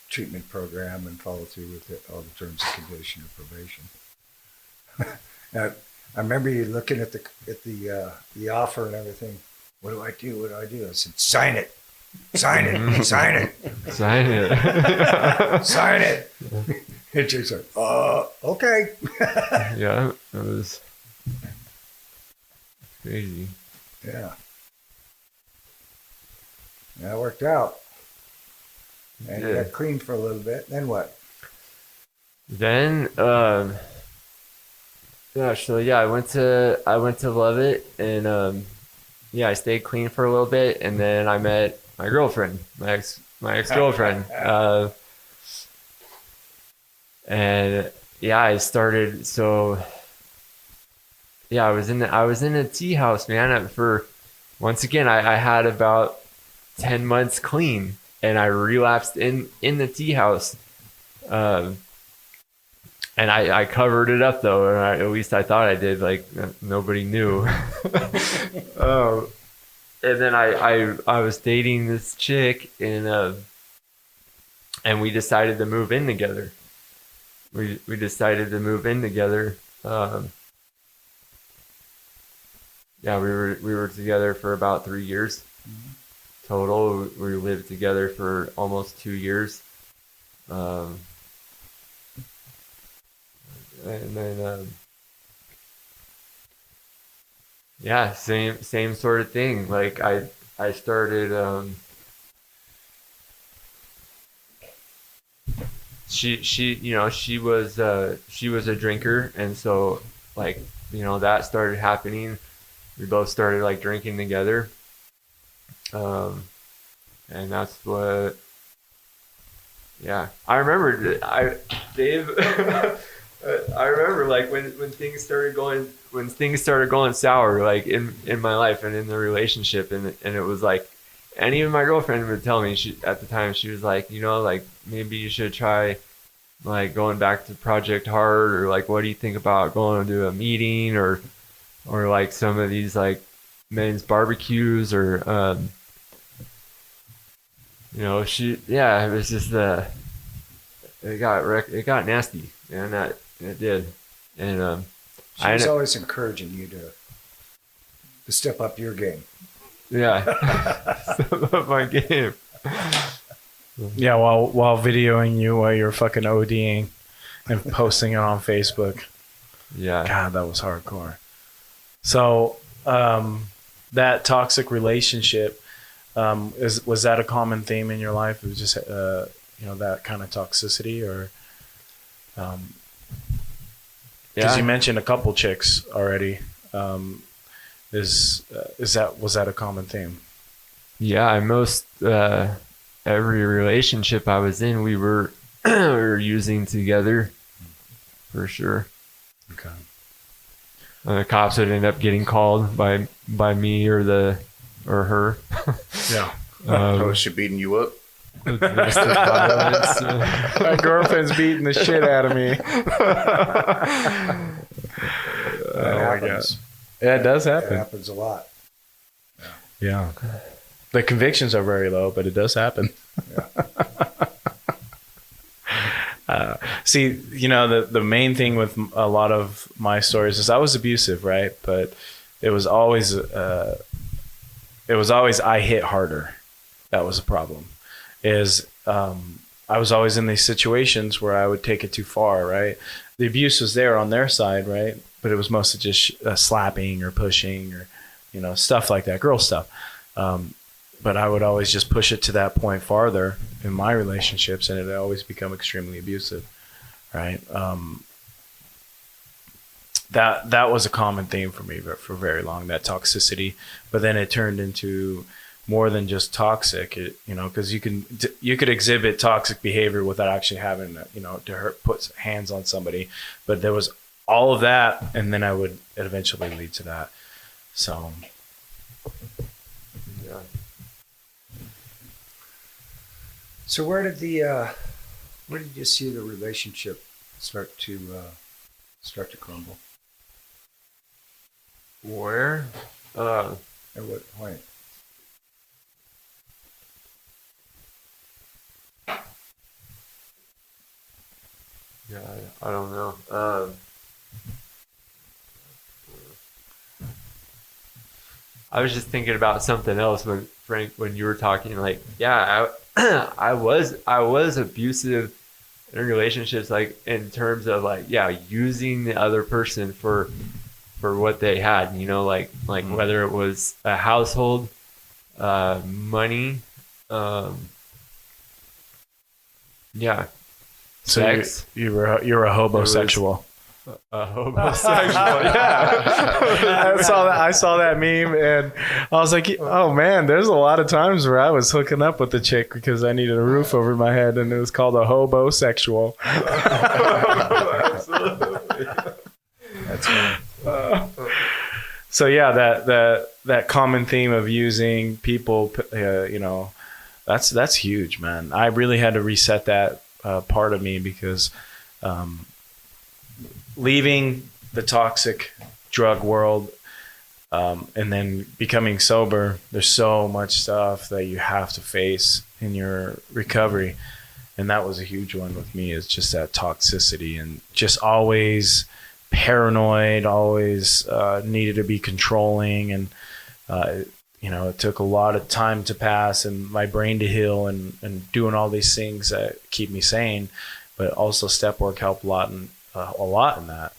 treatment program and follow through with all the terms and condition of probation. Now, I remember you looking at the offer and everything. What do I do? What do I do? I said, sign it. Sign it. Sign it. Sign it. Sign it. And she's like, okay. Yeah, that was crazy. Yeah. That worked out. And you got clean for a little bit. Then what? Then, I went to Levitt, and I stayed clean for a little bit, and then I met my girlfriend, my ex-girlfriend. And yeah, I started. So yeah, I was in a tea house, man. Once again, I had about 10 months clean, and I relapsed in the tea house. And I covered it up though, or at least I thought I did. Like nobody knew. And then I was dating this chick, and we decided to move in together. We decided to move in together. Yeah, we were together for about 3 years total. We lived together for almost 2 years. And then yeah, same sort of thing. Like I started she was a drinker, and so like that started happening. We both started like drinking together, and that's what. Yeah, I remember Dave. I remember like when things started going sour, like in my life and in the relationship, and it was like, and even my girlfriend would tell me, at the time she was like, like maybe you should try like going back to Project Hard, or like what do you think about going to a meeting, or like some of these like men's barbecues, or it was just it got nasty, man. That it did, and She was always encouraging you to step up your game. yeah, step up my game. Yeah, while videoing you while you're fucking ODing and posting it on Facebook. Yeah, God, that was hardcore. So, that toxic relationship, was that a common theme in your life? It was just that kind of toxicity, or because you mentioned a couple chicks already. Was that a common theme? Yeah, most every relationship I was in, we were we were using together, for sure. Okay. The cops would end up getting called by me or her. Yeah. Was she beating you up? Domestic violence. My girlfriend's beating the shit out of me. It happens. Yeah, it does It happen. happens a lot. Yeah. The convictions are very low, but it does happen. See, the main thing with a lot of my stories is I was abusive, right? But it was always I hit harder. That was a problem. I was always in these situations where I would take it too far, right? The abuse was there on their side, right? But it was mostly just slapping or pushing or, stuff like that, girl stuff. But I would always just push it to that point farther in my relationships, and it would always become extremely abusive, right? That was a common theme for me for very long, that toxicity. But then it turned into more than just toxic, because you could exhibit toxic behavior without actually having to put hands on somebody. But there was all of that, and then it eventually lead to that. So. Yeah. So where did you see the relationship start to crumble? Where? At what point? Yeah, I don't know. I was just thinking about something else when you were talking. Like, yeah, I was abusive in relationships, like in terms of like, yeah, using the other person for what they had. Like whether it was a household, money, yeah. So sex. you're a hobosexual. A homosexual, yeah. I saw that meme, and I was like, oh man, there's a lot of times where I was hooking up with a chick because I needed a roof over my head, and it was called a hobosexual. Absolutely. That's right. So yeah, that common theme of using people, that's huge, man. I really had to reset that part of me because leaving the toxic drug world and then becoming sober, there's so much stuff that you have to face in your recovery. And that was a huge one with me, is just that toxicity and just always paranoid, always needed to be controlling. And, it took a lot of time to pass and my brain to heal and doing all these things that keep me sane. But also step work helped a lot in that,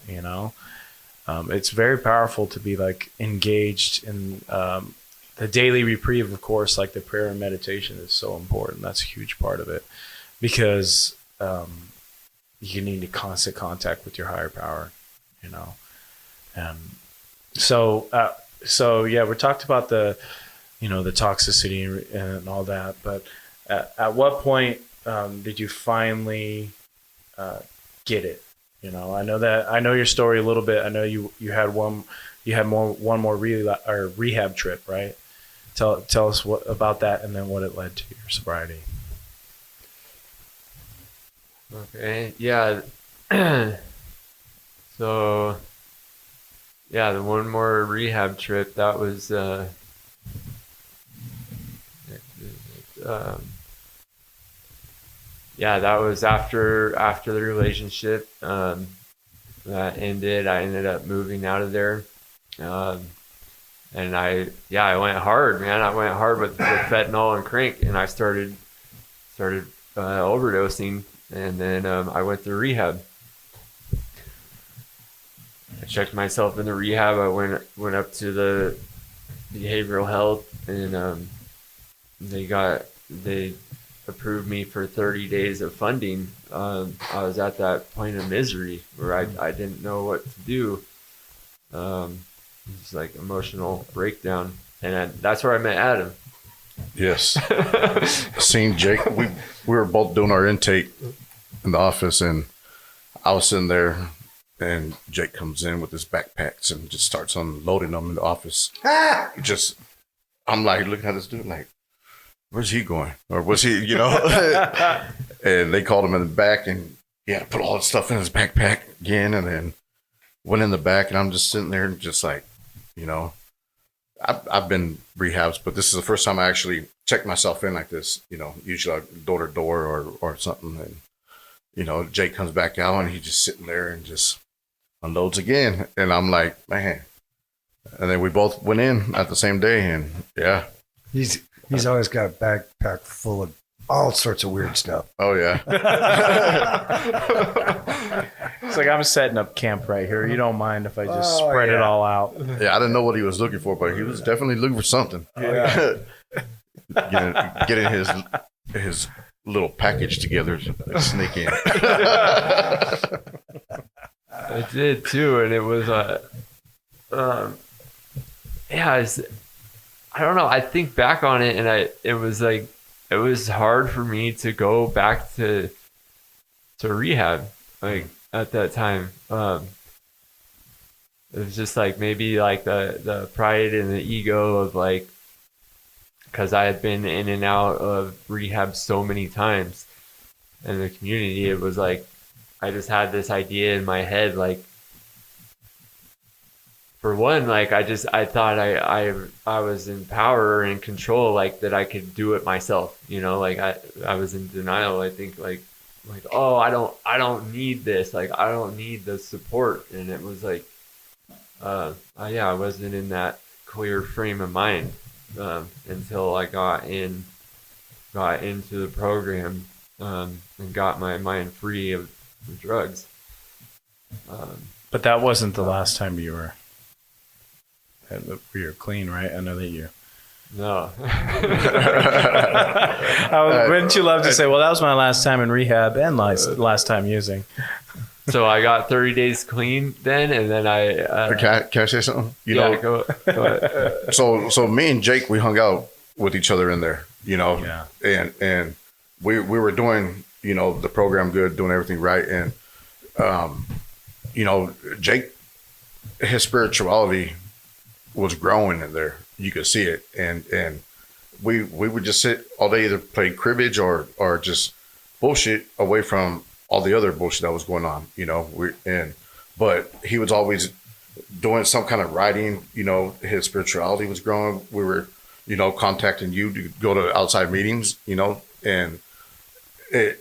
it's very powerful to be like engaged in the daily reprieve. Of course, like the prayer and meditation is so important. That's a huge part of it because you need a constant contact with your higher power, and so yeah, we talked about the toxicity and all that, but at what point did you finally get it? You know, I know your story a little bit. I know you had one more rehab trip, right? Tell us about that, and then what it led to your sobriety. Okay. Yeah. So, yeah, the one more rehab trip, that was that was after the relationship that ended. I ended up moving out of there, and I went hard, man. I went hard with fentanyl and crank, and I started overdosing, and then I went to rehab. I checked myself in the rehab. I went up to the behavioral health, and they approved me for 30 days of funding. I was at that point of misery where I didn't know what to do. It's like emotional breakdown, and that's where I met Adam. Yes. Seen Jake. We were both doing our intake in the office, and I was sitting there, and Jake comes in with his backpacks and just starts unloading them in the office. I'm like looking at this dude like, where's he going? Or was he, you know? And they called him in the back, and he had to put all the stuff in his backpack again, and then went in the back, and I'm just sitting there and just like, you know, I've been rehabs, but this is the first time I actually checked myself in like this, you know, usually like door to door or something. And, you know, Jake comes back out, and he's just sitting there and just unloads again. And I'm like, man. And then we both went in at the same day, and yeah. He's always got a backpack full of all sorts of weird stuff. Oh, yeah. It's like, I'm setting up camp right here. You don't mind if I just spread it all out? Yeah, I didn't know what he was looking for, but he was definitely looking for something. Yeah. Getting his little package together to sneak in. I did too, and it was I don't know. I think back on it, and it was hard for me to go back to rehab, like at that time. It was just like maybe like the pride and the ego of like, because I had been in and out of rehab so many times in the community. It was like I just had this idea in my head, like, for one, like I thought I was in power and control, like that I could do it myself, you know, like I was in denial. I think like, oh, I don't need this, like I don't need the support. And it was like, I wasn't in that clear frame of mind until I got into the program and got my mind free of the drugs. But that wasn't the last time you were clean, right? I know that you. No. Wouldn't you love to say, well, that was my last time in rehab and last time using? So I got 30 days clean then, and then I... Can I say something? Go ahead. So me and Jake, we hung out with each other in there, you know, and we were doing, you know, the program good, doing everything right. And, you know, Jake, his spirituality was growing in there. You could see it. And we would just sit all day, either play cribbage or just bullshit away from all the other bullshit that was going on, you know. But he was always doing some kind of writing, you know. His spirituality was growing. We were, you know, contacting you to go to outside meetings, you know, and it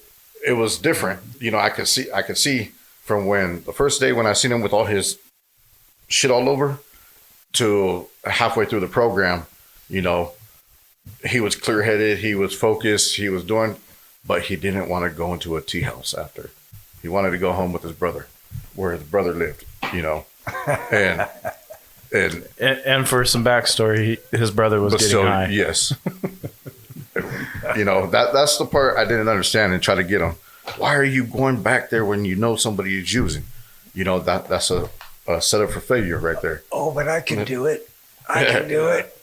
was different. You know, I could see from when the first day when I seen him with all his shit all over to halfway through the program, you know, he was clear-headed, he was focused, he was doing, but he didn't want to go into a tea house after. He wanted to go home with his brother, where his brother lived, you know. And for some backstory, his brother was getting high. Yes. You know, that's the part I didn't understand and try to get him. Why are you going back there when you know somebody is using? You know, that's a setup for failure right there. Oh, but I can do it. I can do it.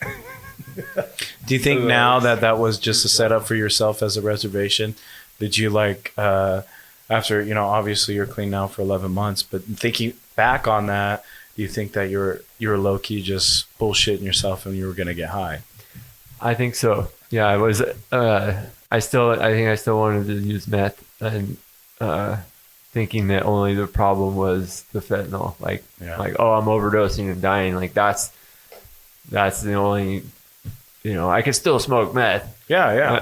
Do you think now that was just a setup for yourself as a reservation? Did you like after, obviously you're clean now for 11 months, but thinking back on that, do you think that you were low key just bullshitting yourself and you were going to get high? I think so. Yeah, I was. I think I still wanted to use meth, and thinking that only the problem was the fentanyl. Like, oh, I'm overdosing and dying. Like that's the only. I could still smoke meth. Yeah.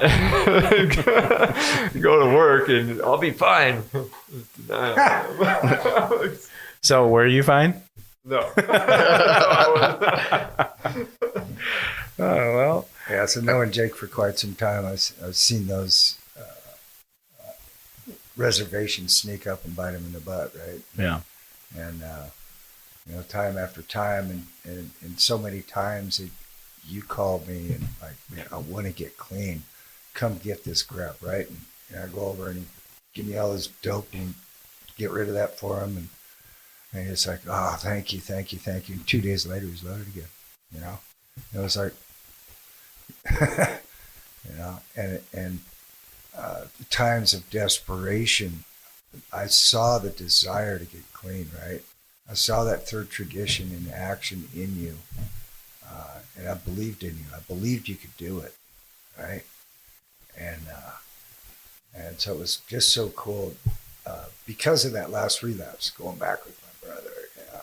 Go to work and I'll be fine. So were you fine? No. Oh, well. Yeah, so knowing Jake for quite some time, I've seen those reservations sneak up and bite him in the butt, right? Yeah. And, time after time, and so many times that you called me and like, man, I want to get clean. Come get this grub, right? And I go over and give me all this dope and get rid of that for him. And it's like, oh, thank you. And 2 days later, he's loaded again, It was like, and times of desperation, I saw the desire to get clean, right? I saw that third tradition in action in you, and I believed in you. I believed you could do it, right? And so it was just so cool because of that last relapse, going back with my brother. Yeah,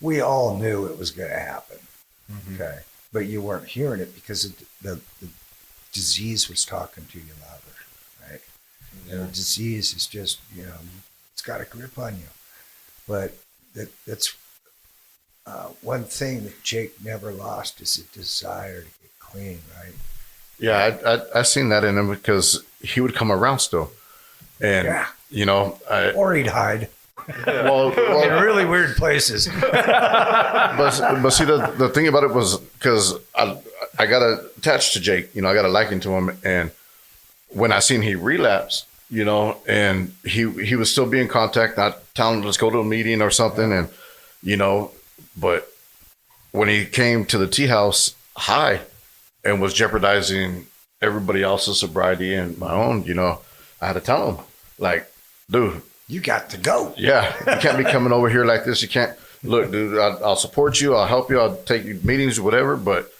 we all knew it was going to happen, okay? But you weren't hearing it because the disease was talking to you louder, right? Yeah. The disease is just, it's got a grip on you. But that's one thing that Jake never lost is a desire to get clean, right? Yeah, I seen that in him because he would come around still. And, or he'd hide. Well, in really weird places. but see, the thing about it was because I got attached to Jake, I got a liking to him. And when I seen he relapsed, and he was still being in contact, not telling him, let's go to a meeting or something. And, but when he came to the tea house high and was jeopardizing everybody else's sobriety and my own, I had to tell him, like, dude, you got to go. Yeah, you can't be coming over here like this. You can't. Look, dude, I'll support you. I'll help you. I'll take you to meetings, whatever. But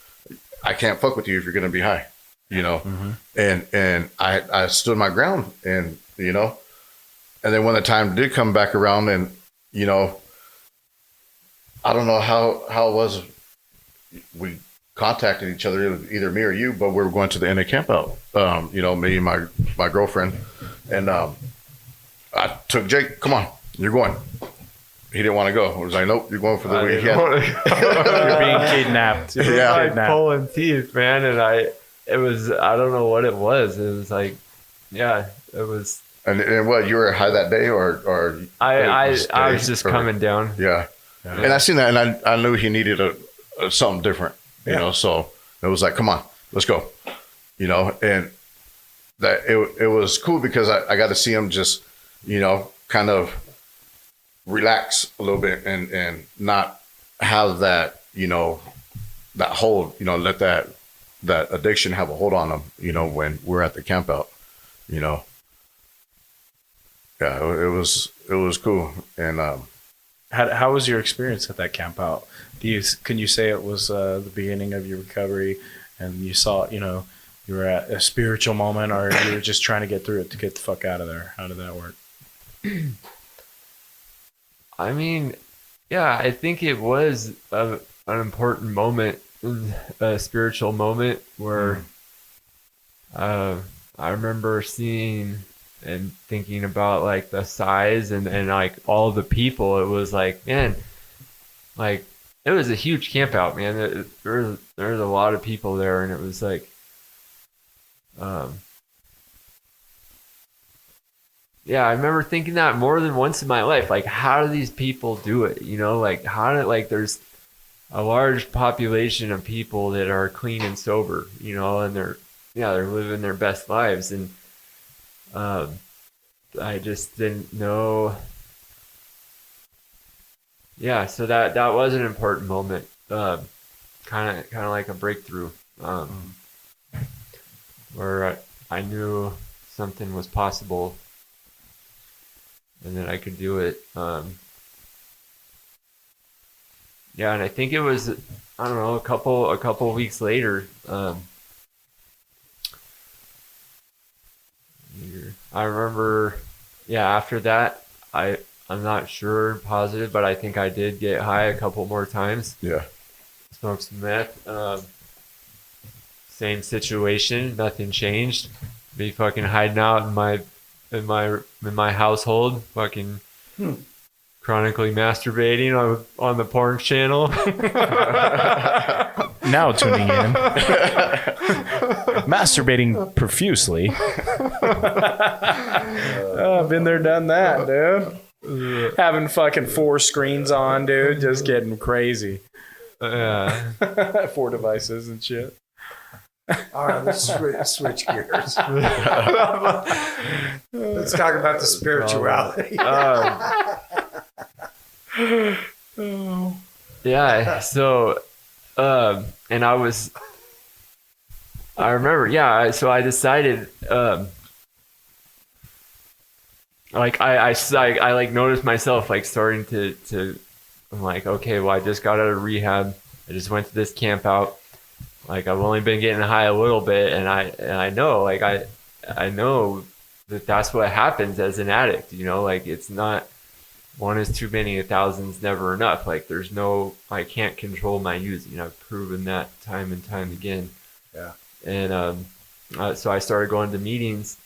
I can't fuck with you if you're going to be high, And I stood my ground, and and then when the time did come back around, and I don't know how it was. We contacted each other, either me or you, but we were going to the NA camp out. Me and my girlfriend, and I took Jake. Come on, you're going. He didn't want to go. I was like, nope, you're going for the weekend. You're being kidnapped. Pulling teeth, man. And I don't know what it was. It was like, yeah, it was. And what, you were high that day or I was just coming down. Yeah. And I seen that, and I knew he needed something different, so it was like, come on, let's go, and that it was cool because I got to see him just, kind of relax a little bit and not have that, that hold, let that addiction have a hold on him, when we're at the camp out, Yeah, it was cool. And how was your experience at that camp out? Can you say it was the beginning of your recovery, and you saw, you were at a spiritual moment, or you were just trying to get through it to get the fuck out of there? How did that work? I mean, yeah, I think it was an important moment, a spiritual moment where I remember seeing and thinking about like the size and like all the people. It was like, man, like it was a huge camp out, man. There was a lot of people there, and it was like, yeah, I remember thinking that more than once in my life. Like, how do these people do it? Like there's a large population of people that are clean and sober, and they're living their best lives. And I just didn't know. Yeah, so that was an important moment, kind of like a breakthrough, where I knew something was possible. and then I could do it. Yeah, and I think it was, I don't know, a couple weeks later. I remember, yeah, after that, I'm not sure, positive, but I think I did get high a couple more times. Yeah. Smoked some meth. Same situation, nothing changed. Be fucking hiding out in my household, fucking chronically masturbating on the porn channel. Now tuning in. Masturbating profusely. I've been there, done that, dude. Having fucking 4 screens on, dude. Just getting crazy. 4 devices and shit. All right, let's switch gears. Let's talk about the spirituality. Yeah, so and I remember, yeah, so I decided like I like noticed myself like starting to I'm like, okay, well, I just got out of rehab. I just went to this camp out. Like, I've only been getting high a little bit, and I know, like, I know that that's what happens as an addict, you know? Like, it's not, one is too many, 1,000's never enough. Like, I can't control my using. I've proven that time and time again. Yeah. And so I started going to meetings,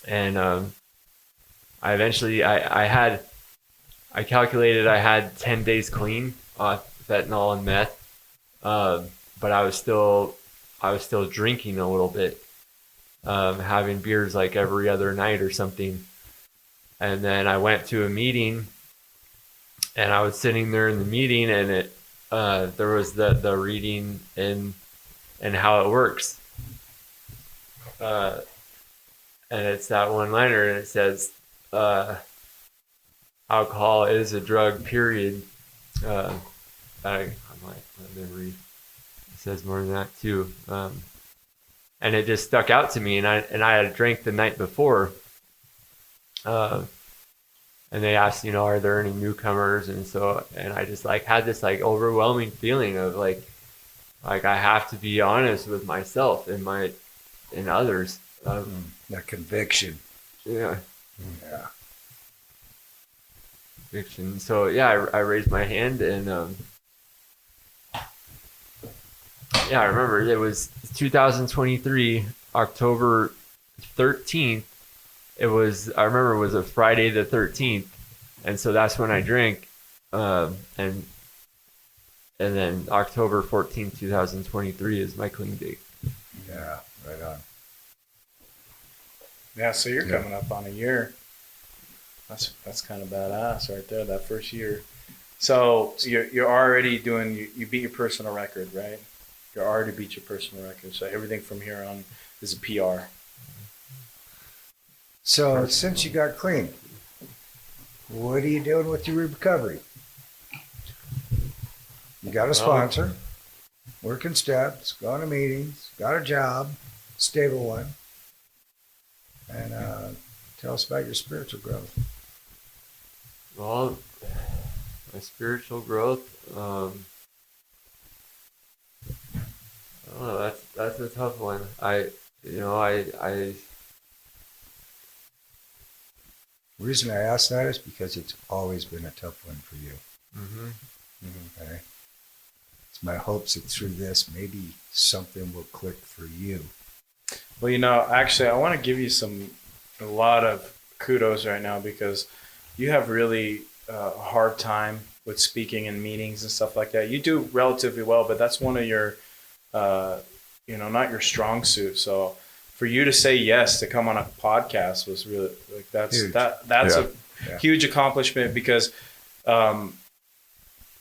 and I eventually, I calculated I had 10 days clean off fentanyl and meth. But I was still drinking a little bit, having beers like every other night or something. And then I went to a meeting, and I was sitting there in the meeting, and there was the reading and how it works. And it's that one-liner, and it says, alcohol is a drug, period. I'm like, let me read. It says more than that too. And it just stuck out to me, and I had drank the night before. And they asked, you know, are there any newcomers? And I just like had this like overwhelming feeling of like I have to be honest with myself and others. That conviction. Yeah. Yeah. Conviction. So yeah, I raised my hand, and yeah, I remember it was 2023, October 13th. I remember it was a Friday the 13th. And so that's when I drank. And then October 14th, 2023 is my clean date. Yeah, right on. Yeah, so you're coming up on a year. That's kind of badass right there, that first year. So you're already doing, you beat your personal record, right? You already beat your personal record. So everything from here on is a PR. So since you got clean, what are you doing with your recovery? You got a sponsor, working steps, going to meetings, got a job, stable one. And tell us about your spiritual growth. Well, my spiritual growth, I don't know, that's a tough one. The reason I ask that is because it's always been a tough one for you. Mm-hmm. Okay. It's my hopes that through this, maybe something will click for you. Well, you know, actually, I want to give you a lot of kudos right now, because you have really a hard time with speaking in meetings and stuff like that. You do relatively well, but that's one of your, not your strong suit. So for you to say yes to come on a podcast was really like that's huge. That's a huge accomplishment, because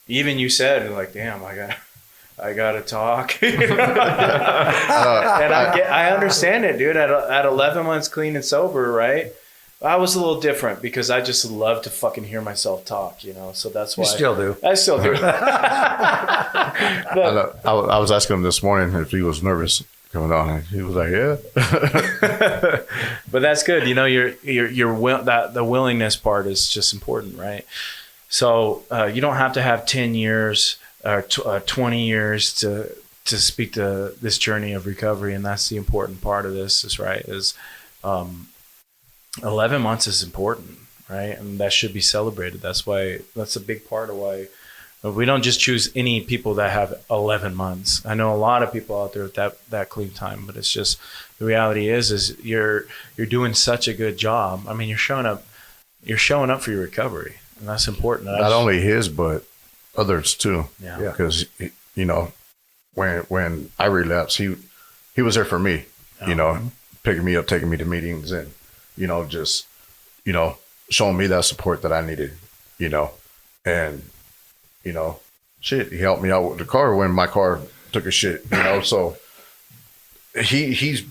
even you said like, damn, I gotta talk. And I understand it, dude. At 11 months clean and sober, right? I was a little different because I just love to fucking hear myself talk, you know. So that's why you still do. I still do. I was asking him this morning if he was nervous coming on. And he was like, yeah. But that's good. You know, the willingness part is just important, right? So you don't have to have 10 years or 20 years to speak to this journey of recovery, and that's the important part of this. Is right. 11 months is important, right? And that should be celebrated. That's a big part of why we don't just choose any people that have 11 months. I know a lot of people out there with that clean time, but it's just the reality is you're doing such a good job. I mean, you're showing up for your recovery, and that's important. Not only his, but others too. Yeah. Because you know, when I relapsed, he was there for me. Oh. You know, picking me up, taking me to meetings, and you know, just showing me that support that I needed. You know, and you know, shit, he helped me out with the car when my car took a shit, you know, so he's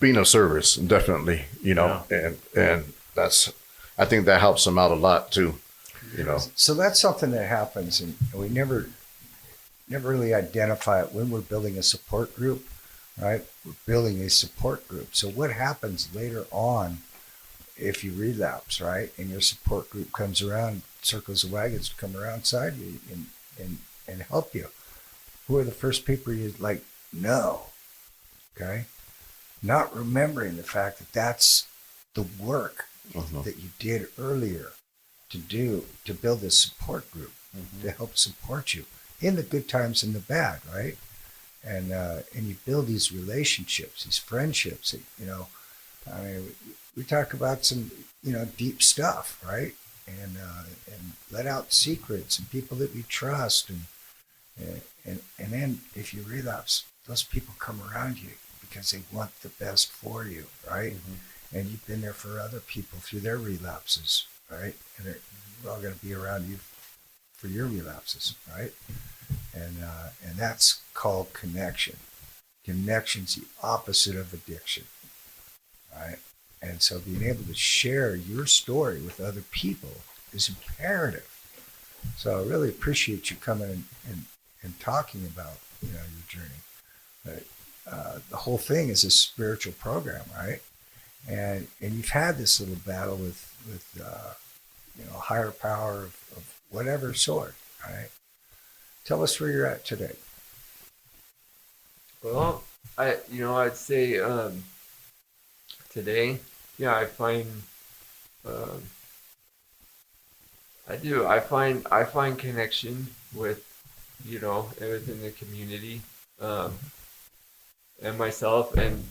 been of service, definitely, you know, and I think that helps him out a lot too, you know. So that's something that happens, and we never really identify it when we're building a support group, right? We're building a support group. So what happens later on if you relapse, right? And your support group comes around, circles of wagons come around side you and help you. Who are the first people you know? Okay? Not remembering the fact that that's the work that you did earlier to build this support group to help support you in the good times and the bad, right? And you build these relationships, these friendships, you know. I mean, we talk about some, deep stuff, right? And let out secrets and people that we trust, and then if you relapse, those people come around you because they want the best for you, right? And you've been there for other people through their relapses, right? And they're all going to be around you for your relapses, right? And that's called connection. Connection's the opposite of addiction, right? And so being able to share your story with other people is imperative. So I really appreciate you coming and talking about, your journey. The whole thing is a spiritual program, right? And you've had this little battle with higher power of whatever sort, right? Tell us where you're at today. Well, I'd say today, I find I find connection with within the community and myself, and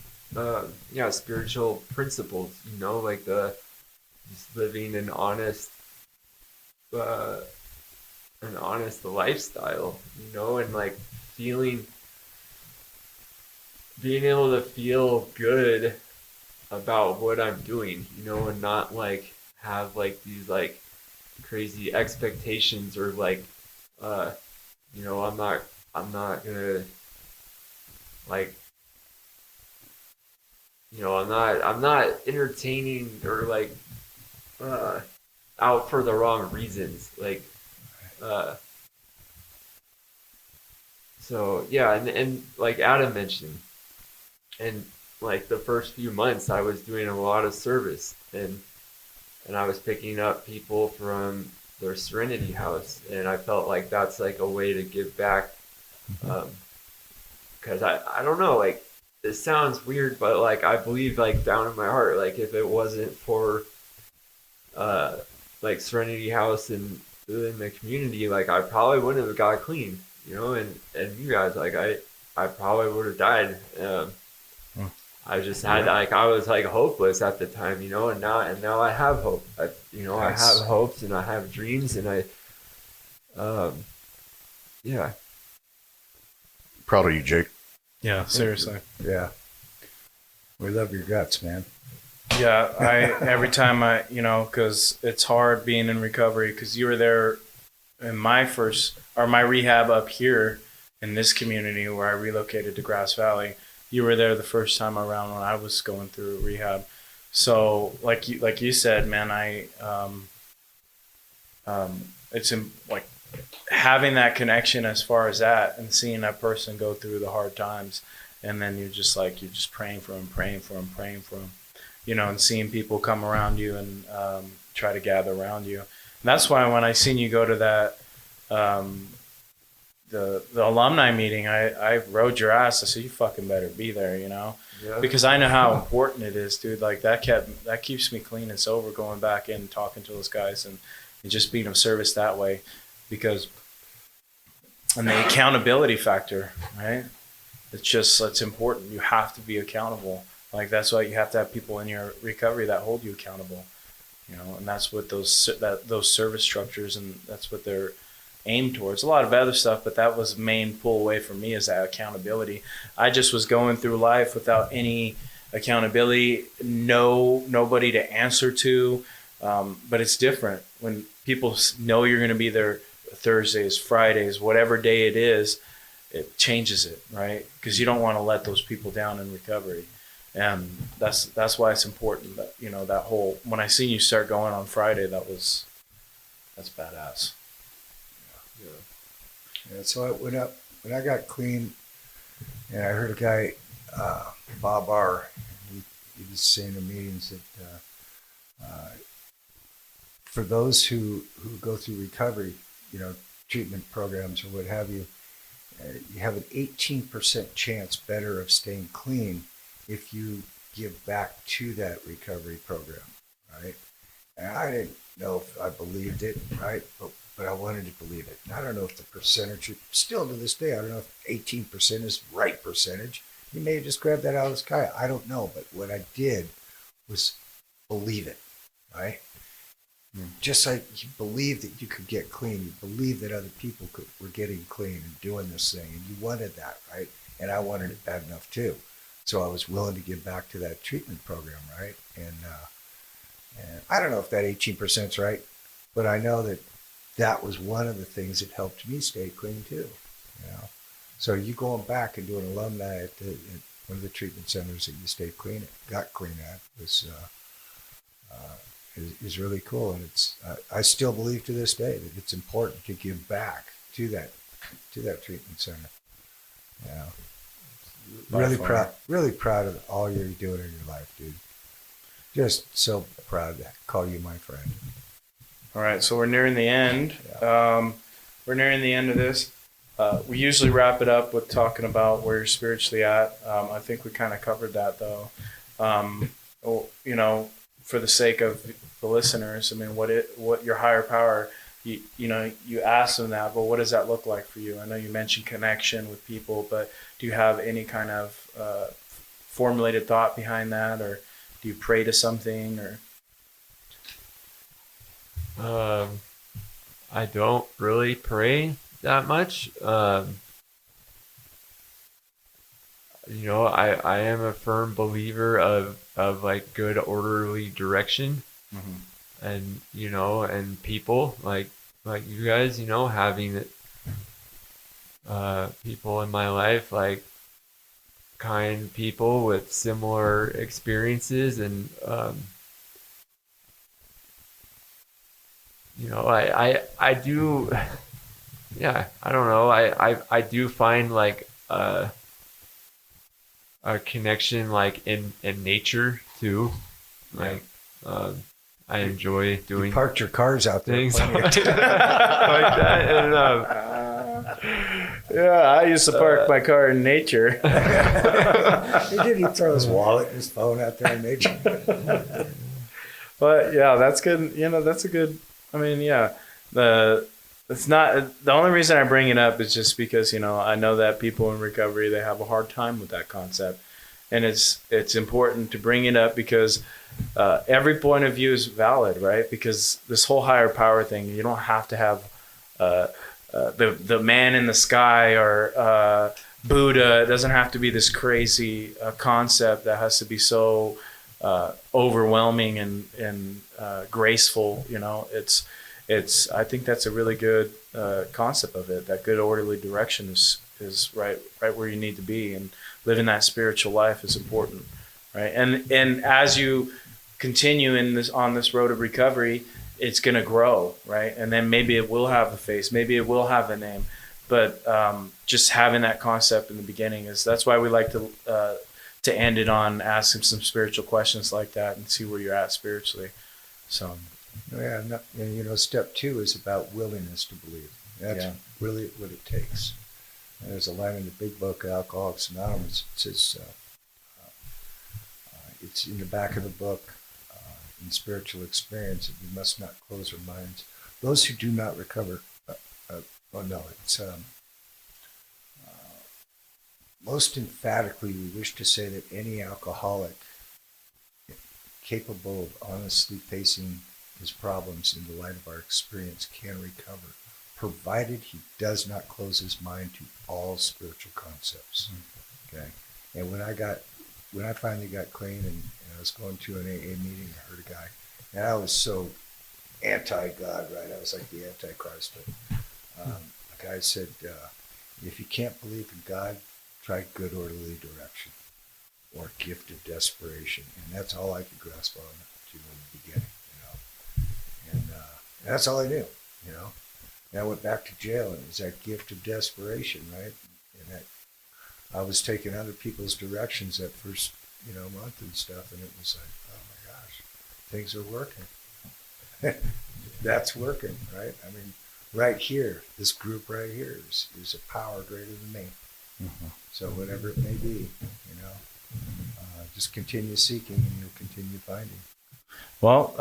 spiritual principles, like just living an honest lifestyle, and like being able to feel good about what I'm doing, and not like have like these like crazy expectations or like I'm not gonna like I'm not entertaining or like out for the wrong reasons, like so yeah, and like Adam mentioned, and like the first few months I was doing a lot of service, and I was picking up people from their Serenity House, and I felt like that's like a way to give back, because I don't know, like this sounds weird, but like I believe like down in my heart, like if it wasn't for like Serenity House and in the community, like I probably wouldn't have got clean, and you guys, like I probably would have died. I just had like I was like hopeless at the time, and now I have hope. I have hopes and I have dreams, and I Proud of you, Jake. Yeah, seriously. Yeah. We love your guts, man. Yeah, every time because it's hard being in recovery, because you were there in my rehab up here in this community where I relocated to Grass Valley. You were there the first time around when I was going through rehab. So like you said, man, it's like having that connection as far as that, and seeing that person go through the hard times and then you're just praying for them, and seeing people come around you and try to gather around you. And that's why when I seen you go to that the alumni meeting, I rode your ass. I said, you fucking better be there, because I know how important it is, dude. Like that keeps me clean and sober, going back in, talking to those guys and just being of service that way, and the accountability factor, right? It's important. You have to be accountable. Like that's why you have to have people in your recovery that hold you accountable, and that's what those service structures, and that's what they're aimed towards. A lot of other stuff, but that was main pull away for me, is that accountability. I just was going through life without any accountability, nobody to answer to. But it's different when people know you're going to be there Thursdays, Fridays, whatever day it is. It changes it, right? Because you don't want to let those people down in recovery. And that's why it's important that, that whole, when I seen you start going on Friday, that's badass. Yeah, so when I got clean, and I heard a guy, Bob R., he was saying in meetings that for those who go through recovery, treatment programs or what have you, you have an 18% chance better of staying clean if you give back to that recovery program, right? And I didn't know if I believed it, right? But I wanted to believe it. And I don't know if the percentage, still to this day, I don't know if 18% is the right percentage. You may have just grabbed that out of the sky. I don't know. But what I did was believe it, right? Just like you believed that you could get clean, you believed that other people were getting clean and doing this thing, and you wanted that, right? And I wanted it bad enough too. So I was willing to give back to that treatment program, right? And I don't know if that 18% is right, but I know that was one of the things that helped me stay clean too. So you going back and doing alumni at one of the treatment centers that you stayed clean at, got clean at, is really cool. And I still believe to this day that it's important to give back to that treatment center. Really proud of all you're doing in your life, dude. Just so proud to call you my friend. All right, so we're nearing the end. We're nearing the end of this. We usually wrap it up with talking about where you're spiritually at. I think we kind of covered that, though. For the sake of the listeners, I mean, what your higher power, you ask them that, but what does that look like for you? I know you mentioned connection with people, but do you have any kind of formulated thought behind that, or do you pray to something, or? I don't really pray that much. I am a firm believer of like good orderly direction, and and people like you guys, having people in my life, like kind people with similar experiences, and I do, yeah, I don't know. I do find like a connection like in nature too. Like I enjoy doing. You parked your cars out there. Things like that. And, yeah, I used to park my car in nature. He throw his wallet and his phone out there in nature. But yeah, that's good. That's a good. I mean, yeah, it's not the only reason I bring it up is just because I know that people in recovery, they have a hard time with that concept, and it's important to bring it up because every point of view is valid, right? Because this whole higher power thing, you don't have to have the man in the sky or Buddha. It doesn't have to be this crazy concept that has to be so overwhelming and graceful. I think that's a really good concept of it. That good orderly direction is right where you need to be, and living that spiritual life is important, right? And as you continue on this road of recovery, it's going to grow, right? And then maybe it will have a face, maybe it will have a name, just having that concept in the beginning that's why we like to end it on asking some spiritual questions like that and see where you're at spiritually. So, Yeah, and step 2 is about willingness to believe. That's really what it takes. And there's a line in the big book, Alcoholics Anonymous. It says, it's in the back of the book, in spiritual experience, that we must not close our minds. Those who do not recover, most emphatically, we wish to say that any alcoholic capable of honestly facing his problems in the light of our experience can recover, provided he does not close his mind to all spiritual concepts. Okay, and when I finally got clean and I was going to an AA meeting, I heard a guy, and I was so anti-God, right? I was like the Antichrist. But the guy said, if you can't believe in God, try good orderly direction or gift of desperation. And that's all I could grasp on to in the beginning, And that's all I knew, And I went back to jail, and it was that gift of desperation, right? And that I was taking other people's directions that first, month and stuff, and it was like, oh my gosh, things are working. That's working, right? I mean, right here, this group right here is a power greater than me. Mm-hmm. So whatever it may be, just continue seeking and you'll continue finding. Well,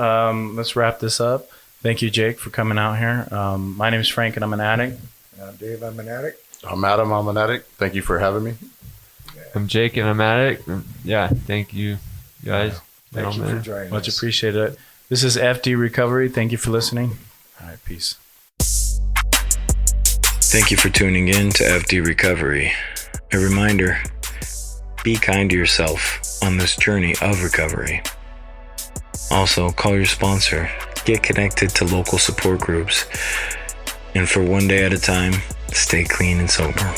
let's wrap this up. Thank you, Jake, for coming out here. My name is Frank, and I'm an addict. I'm Dave, I'm an addict. I'm Adam, I'm an addict. Thank you for having me. I'm Jake, and I'm an addict. Yeah, thank you, guys. Thank you for joining us. Much appreciated. This is F.D. Recovery. Thank you for listening. All right, peace. Thank you for tuning in to FD Recovery. A reminder, be kind to yourself on this journey of recovery. Also, call your sponsor, get connected to local support groups, and for one day at a time, stay clean and sober.